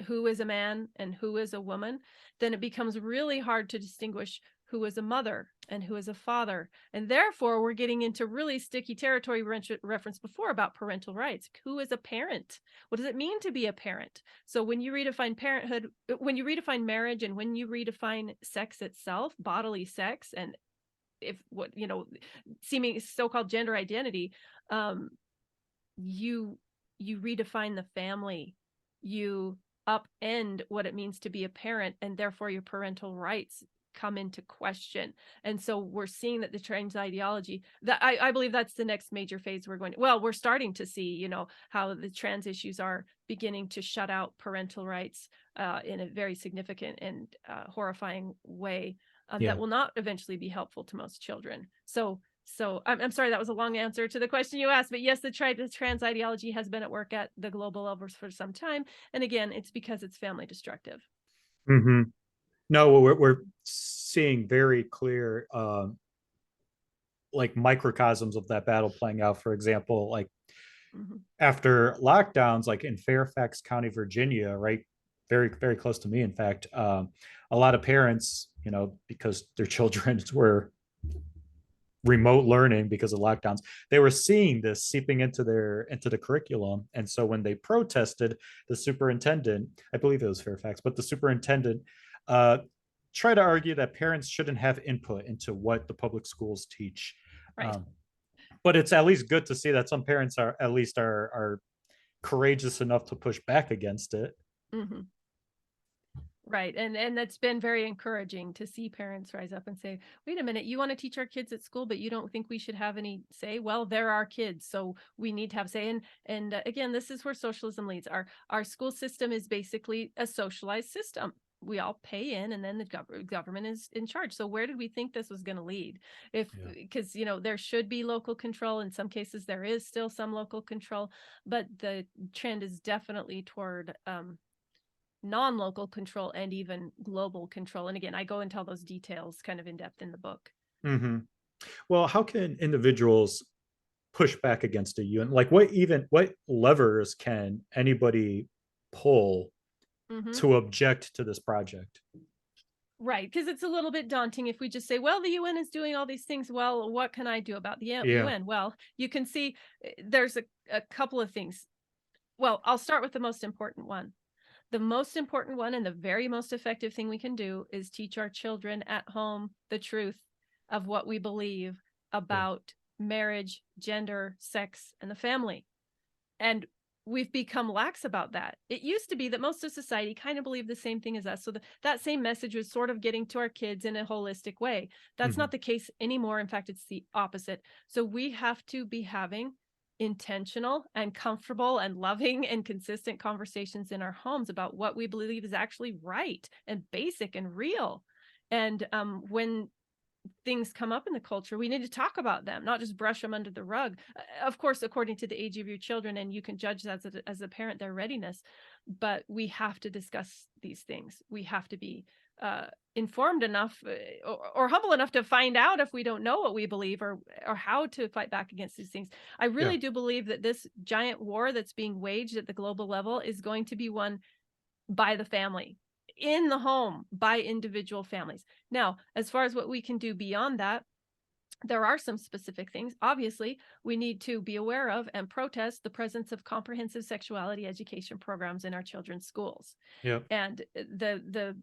who is a man and who is a woman, then it becomes really hard to distinguish who is a mother and who is a father. And therefore, we're getting into really sticky territory referenced before about parental rights. Who is a parent? What does it mean to be a parent? So when you redefine parenthood, when you redefine marriage, and when you redefine sex itself, bodily sex, and if what, seeming so-called gender identity, um, you you redefine the family, you upend what it means to be a parent, and therefore your parental rights come into question. And so we're seeing that the trans ideology, that I believe that's the next major phase we're starting to see, how the trans issues are beginning to shut out parental rights in a very significant and horrifying way, that Yeah. will not eventually be helpful to most children. So I'm sorry, that was a long answer to the question you asked, but yes, the trans ideology has been at work at the global level for some time. And again, it's because it's family destructive. Hmm. No, we're seeing very clear, like microcosms of that battle playing out. For example, like Mhm. after lockdowns, like in Fairfax County, Virginia, right, very close to me, in fact, a lot of parents because their children were remote learning because of lockdowns. They were seeing this seeping into the curriculum, and so when they protested, the superintendent, I believe it was Fairfax, but the superintendent uh, tried to argue that parents shouldn't have input into what the public schools teach. Right. But it's at least good to see that some parents are courageous enough to push back against it. Mm-hmm. Right. And that's been very encouraging to see parents rise up and say, wait a minute, you want to teach our kids at school, but you don't think we should have any say? Well, they're our kids, so we need to have say. And again, this is where socialism leads. Our school system is basically a socialized system. We all pay in, and then the government is in charge. So where did we think this was going to lead? Because there should be local control. In some cases, there is still some local control, but the trend is definitely toward non-local control and even global control. And again, I go into all those details kind of in depth in the book. Mm-hmm. Well, how can individuals push back against the UN? Like, what levers can anybody pull to object to this project? Right, because it's a little bit daunting if we just say, well, the UN is doing all these things. Well, what can I do about the UN? Well, you can see there's a couple of things. Well, I'll start with the most important one. The most important one and the very most effective thing we can do is teach our children at home the truth of what we believe about marriage, gender, sex, and the family. And we've become lax about that. It used to be that most of society kind of believed the same thing as us. So that same message was sort of getting to our kids in a holistic way. That's not the case anymore. In fact, it's the opposite. So we have to be having intentional and comfortable and loving and consistent conversations in our homes about what we believe is actually right and basic and real. And when things come up in the culture, we need to talk about them, not just brush them under the rug. Of course, according to the age of your children, and you can judge that as a parent, their readiness, but we have to discuss these things. We have to be informed enough or humble enough to find out if we don't know what we believe or how to fight back against these things. I really do believe that this giant war that's being waged at the global level is going to be won by the family, in the home, by individual families. Now, as far as what we can do beyond that, there are some specific things. Obviously, we need to be aware of and protest the presence of comprehensive sexuality education programs in our children's schools. And the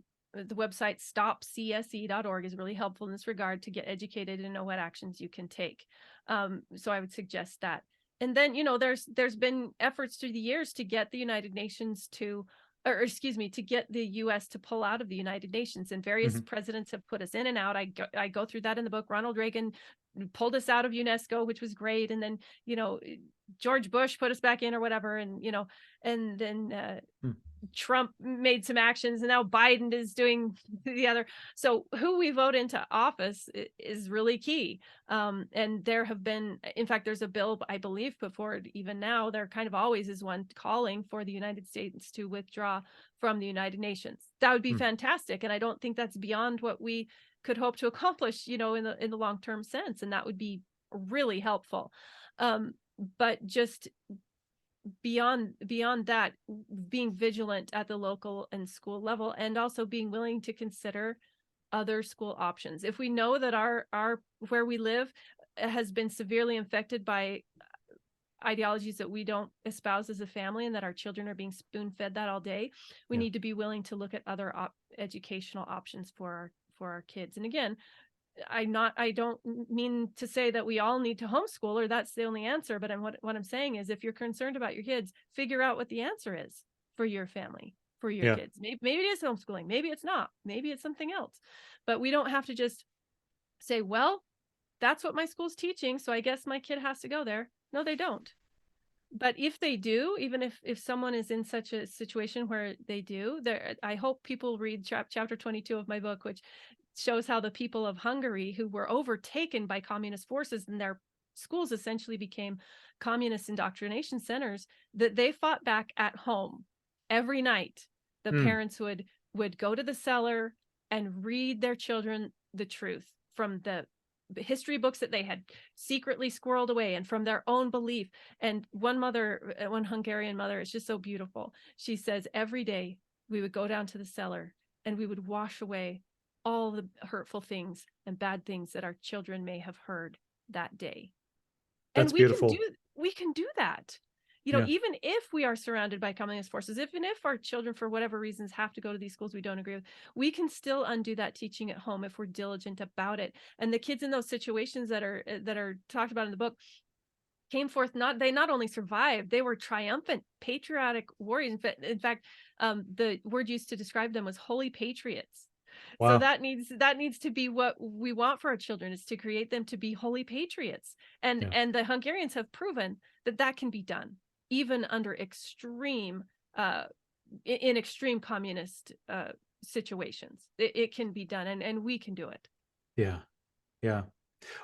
website stopcse.org is really helpful in this regard to get educated and know what actions you can take. So I would suggest that. And then, there's been efforts through the years to get the United Nations to get the U.S. to pull out of the United Nations, and various presidents have put us in and out. I go through that in the book. Ronald Reagan pulled us out of UNESCO, which was great, and then George Bush put us back in or whatever, and and then Trump made some actions, and now Biden is doing the other. So who we vote into office is really key. And there have been, in fact, there's a bill, I believe, put forward even now. There kind of always is one calling for the United States to withdraw from the United Nations. That would be fantastic. And I don't think that's beyond what we could hope to accomplish, in the long-term sense. And that would be really helpful. But just beyond that, being vigilant at the local and school level, and also being willing to consider other school options. If we know that our where we live has been severely infected by ideologies that we don't espouse as a family, and that our children are being spoon-fed that all day, we need to be willing to look at other educational options for our kids. And again, I don't mean to say that we all need to homeschool or that's the only answer, but what I'm saying is, if you're concerned about your kids, figure out what the answer is for your family, for your kids. Maybe it is homeschooling. Maybe it's not. Maybe it's something else. But we don't have to just say, well, that's what my school's teaching, so I guess my kid has to go there. No, they don't. But if they do, even if someone is in such a situation where they do, I hope people read chapter 22 of my book, which shows how the people of Hungary, who were overtaken by communist forces and their schools essentially became communist indoctrination centers, that they fought back at home every night. The parents would go to the cellar and read their children the truth from the history books that they had secretly squirreled away, and from their own belief. And one Hungarian mother, is just so beautiful. She says every day we would go down to the cellar and we would wash away all the hurtful things and bad things that our children may have heard that day. And That's beautiful. we can do that. Yeah. Even if we are surrounded by communist forces, even if our children, for whatever reasons, have to go to these schools we don't agree with, we can still undo that teaching at home if we're diligent about it. And the kids in those situations that are talked about in the book came forth, they not only survived, they were triumphant patriotic warriors. In fact, the word used to describe them was holy patriots. So Wow. that needs to be what we want for our children, is to create them to be holy patriots. And Yeah. the Hungarians have proven that that can be done even under extreme in extreme communist situations. It can be done, and we can do it. Yeah. Yeah.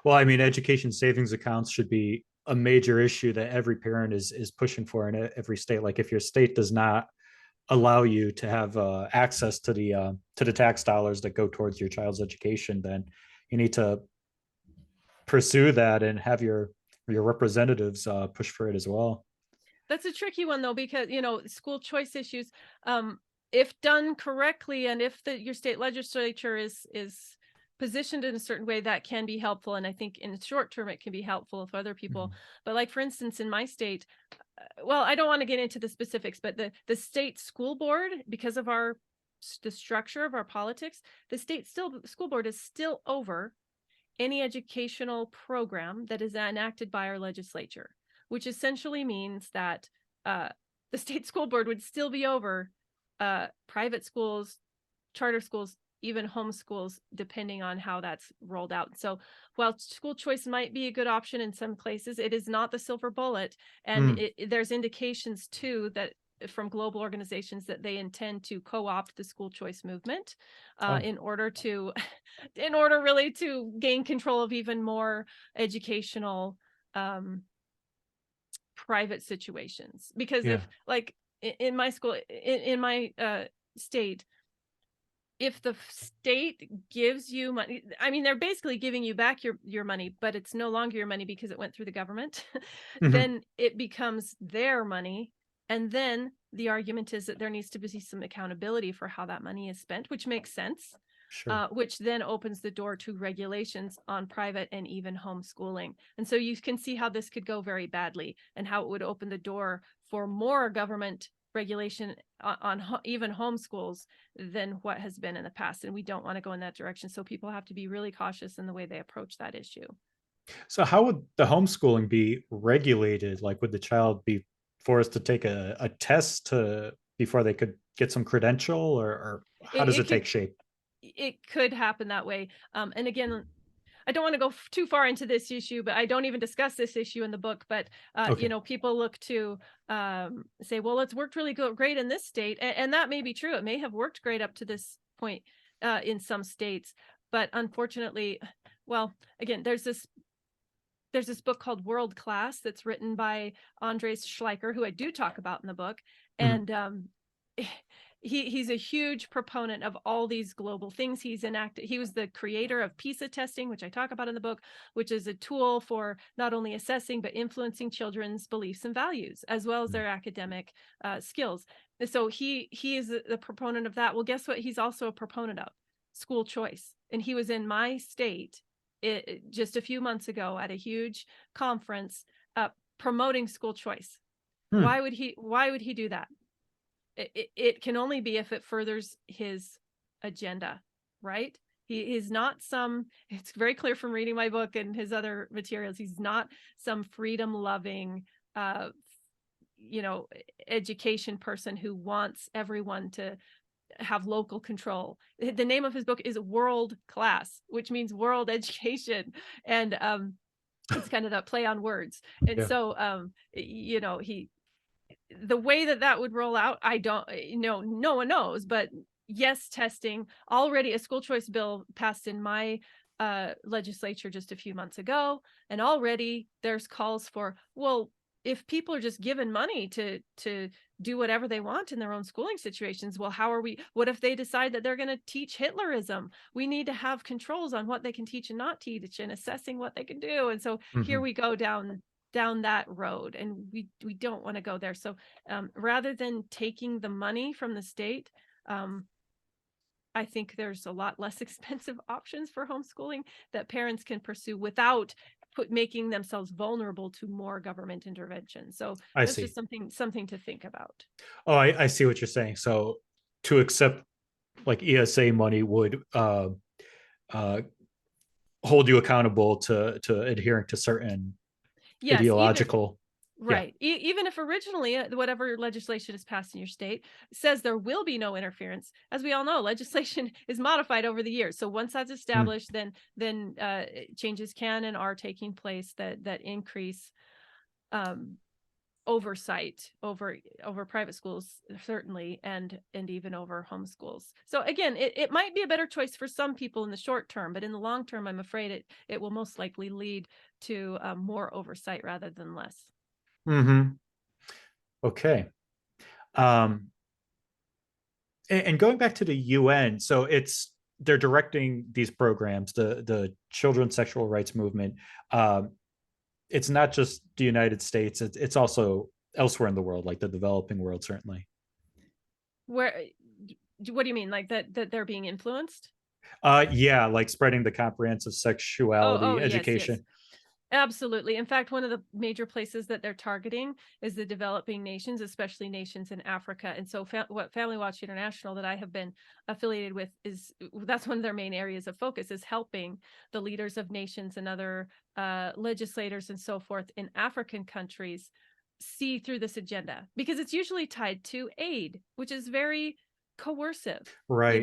Well, I mean, education savings accounts should be a major issue that every parent is pushing for in every state. Like if your state does not allow you to have access to the tax dollars that go towards your child's education, then you need to pursue that and have your representatives push for it as well. That's a tricky one though, because school choice issues, if done correctly, and if your state legislature is positioned in a certain way, that can be helpful. And I think in the short term, it can be helpful if other people. Mhm. But like for instance, in my state, well, I don't want to get into the specifics, but the state school board, because of the structure of our politics, the school board is still over any educational program that is enacted by our legislature, which essentially means that uh, the state school board would still be over private schools, charter schools, even homeschools, depending on how that's rolled out. So while school choice might be a good option in some places, it is not the silver bullet. And Mm. there's indications too that from global organizations that they intend to co-opt the school choice movement Oh, in order to in order really to gain control of even more educational um, private situations. Because yeah. if like in my school, in my state, if the state gives you money, I mean, they're basically giving you back your money, but it's no longer your money because it went through the government. Hmm. Then it becomes their money. And then the argument is that there needs to be some accountability for how that money is spent, which makes sense. Sure. Which then opens the door to regulations on private and even homeschooling. And so you can see how this could go very badly, and how it would open the door for more government regulation on even homeschools than what has been in the past. And we don't want to go in that direction. So people have to be really cautious in the way they approach that issue. So how would the homeschooling be regulated? Like, would the child be forced to take a test to before they could get some credential, or how does It it could take shape? it could happen that way. And again, I don't want to go too far into this issue, but I don't even discuss this issue in the book. But Okay. people look to say, well, it's worked really great in this state, and that may be true. It may have worked great up to this point in some states, but unfortunately, well, again, there's this book called World Class that's written by Andres Schleicher, who I do talk about in the book. Mhm. And he's a huge proponent of all these global things. He was the creator of PISA testing, which I talk about in the book, which is a tool for not only assessing but influencing children's beliefs and values, as well as Mhm. their academic skills. So he is the proponent of that. Well, guess what? He's also a proponent of school choice. And he was in my state just a few months ago at a huge conference promoting school choice. Hmm. Why would he do that? It can only be if it furthers his agenda, right? He's not it's very clear from reading my book and his other materials, he's not some freedom loving uh you know education person who wants everyone to have local control. The name of his book is World Class, which means world education. And it's kind of that play on words. And Yeah. so he the way that would roll out, I don't know, no one knows. But yes, testing, already a school choice bill passed in my legislature just a few months ago, and already there's calls for, well, if people are just given money to do whatever they want in their own schooling situations, well, what if they decide that they're going to teach Hitlerism? We need to have controls on what they can teach and not teach, and assessing what they can do. And so here Mhm. we go down that road, and we don't want to go there. So rather than taking the money from the state, um, I think there's a lot less expensive options for homeschooling that parents can pursue without making themselves vulnerable to more government intervention. So I that's just see. something to think about. Oh, I see what you're saying. So to accept like ESA money would uh, hold you accountable to adhering to certain Yes, even ideological. Yeah. right. Even if originally whatever legislation is passed in your state says there will be no interference, as we all know, legislation is modified over the years. So once that's Mm. established, then changes can and are taking place that increase um, oversight over private schools, certainly, and even over homeschools. So again, it might be a better choice for some people in the short term, but in the long term, I'm afraid it will most likely lead to more oversight rather than less. Hmm. Okay. Um, and going back to the UN, so they're directing these programs, the children's sexual rights movement. Um, it's not just the United States; it's also elsewhere in the world, like the developing world, certainly. Where what do you mean, like that they're being influenced? Yeah, like spreading the comprehensive Oh, sexuality yes, yes. education. Absolutely. In fact, one of the major places that they're targeting is the developing nations, especially nations in Africa. And so, what Family Watch International that I have been affiliated with is that's one of their main areas of focus is helping the leaders of nations and other legislators and so forth in African countries see through this agenda because it's usually tied to aid, which is very coercive. Right.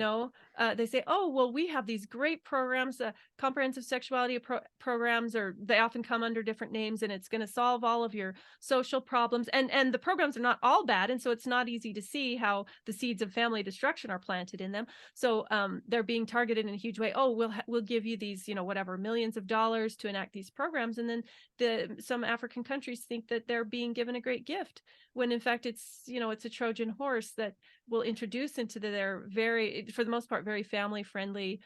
They say, oh, well, we have these great programs, comprehensive sexuality programs, or they often come under different names, and it's going to solve all of your social problems. And the programs are not all bad, and so it's not easy to see how the seeds of family destruction are planted in them. So they're being targeted in a huge way. Oh, we'll give you these, whatever millions of dollars to enact these programs, and then some African countries think that they're being given a great gift, when in fact it's a Trojan horse that will introduce into their very, for the most part, very family friendly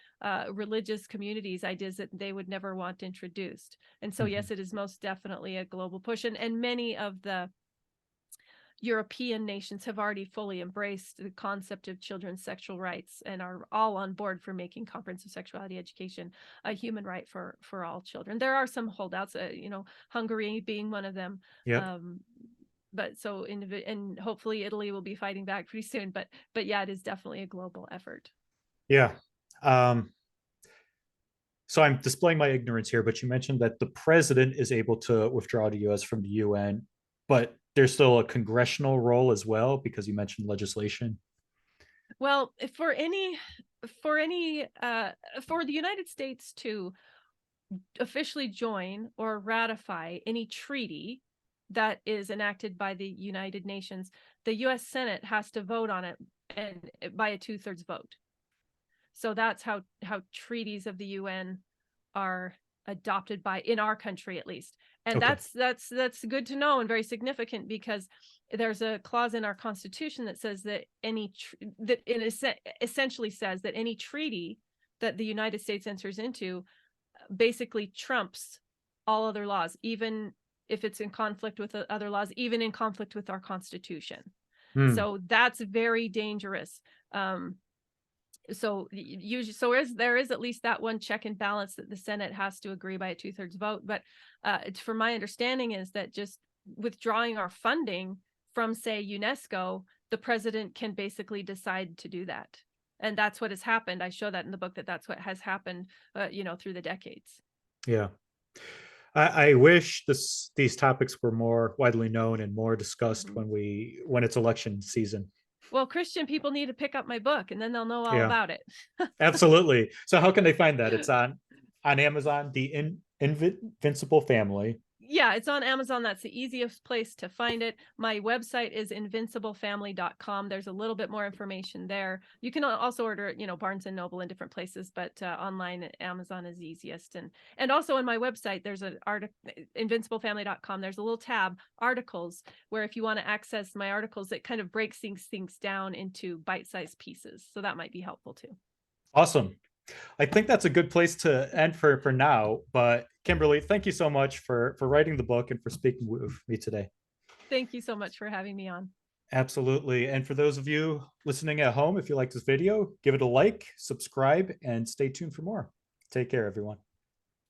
religious communities ideas that they would never want introduced. And so Mhm. yes, it is most definitely a global push, and many of the European nations have already fully embraced the concept of children's sexual rights and are all on board for making comprehensive sexuality education a human right for all children. There are some holdouts, Hungary being one of them. Yep. Um, but so and hopefully Italy will be fighting back pretty soon. But yeah, it is definitely a global effort. Yeah. Um, so I'm displaying my ignorance here, but you mentioned that the president is able to withdraw the US from the UN, but there's still a congressional role as well because you mentioned legislation. Well, for any for the United States to officially join or ratify any treaty that is enacted by the United Nations, the US Senate has to vote on it and by a 2/3 vote. So that's how treaties of the UN are adopted by, in our country at least. And Okay. that's good to know and very significant because there's a clause in our Constitution that says that essentially says that any treaty that the United States enters into basically trumps all other laws, even if it's in conflict with other laws, even in conflict with our Constitution. Hmm. So that's very dangerous. So usually, there is at least that one check and balance that the Senate has to agree by a 2/3 vote. But from my understanding is that just withdrawing our funding from, say, UNESCO, the president can basically decide to do that. And that's what has happened. I show that in the book, that's what has happened, through the decades. Yeah. I wish these topics were more widely known and more discussed Mhm. when it's election season. Well, Christian people need to pick up my book and then they'll know all Yeah, about it. absolutely. So how can they find that? It's on Amazon, the Invincible Family. Yeah, it's on Amazon. That's the easiest place to find it. My website is invinciblefamily.com. There's a little bit more information there. You can also order it, Barnes and Noble in different places, but online at Amazon is easiest. And also on my website, there's an article, invinciblefamily.com. There's a little tab, articles, where if you want to access my articles, it kind of breaks things down into bite-sized pieces. So that might be helpful too. Awesome. I think that's a good place to end for now. But Kimberly, thank you so much for writing the book and for speaking with me today. Thank you so much for having me on. Absolutely. And for those of you listening at home, if you like this video, give it a like, subscribe, and stay tuned for more. Take care, everyone.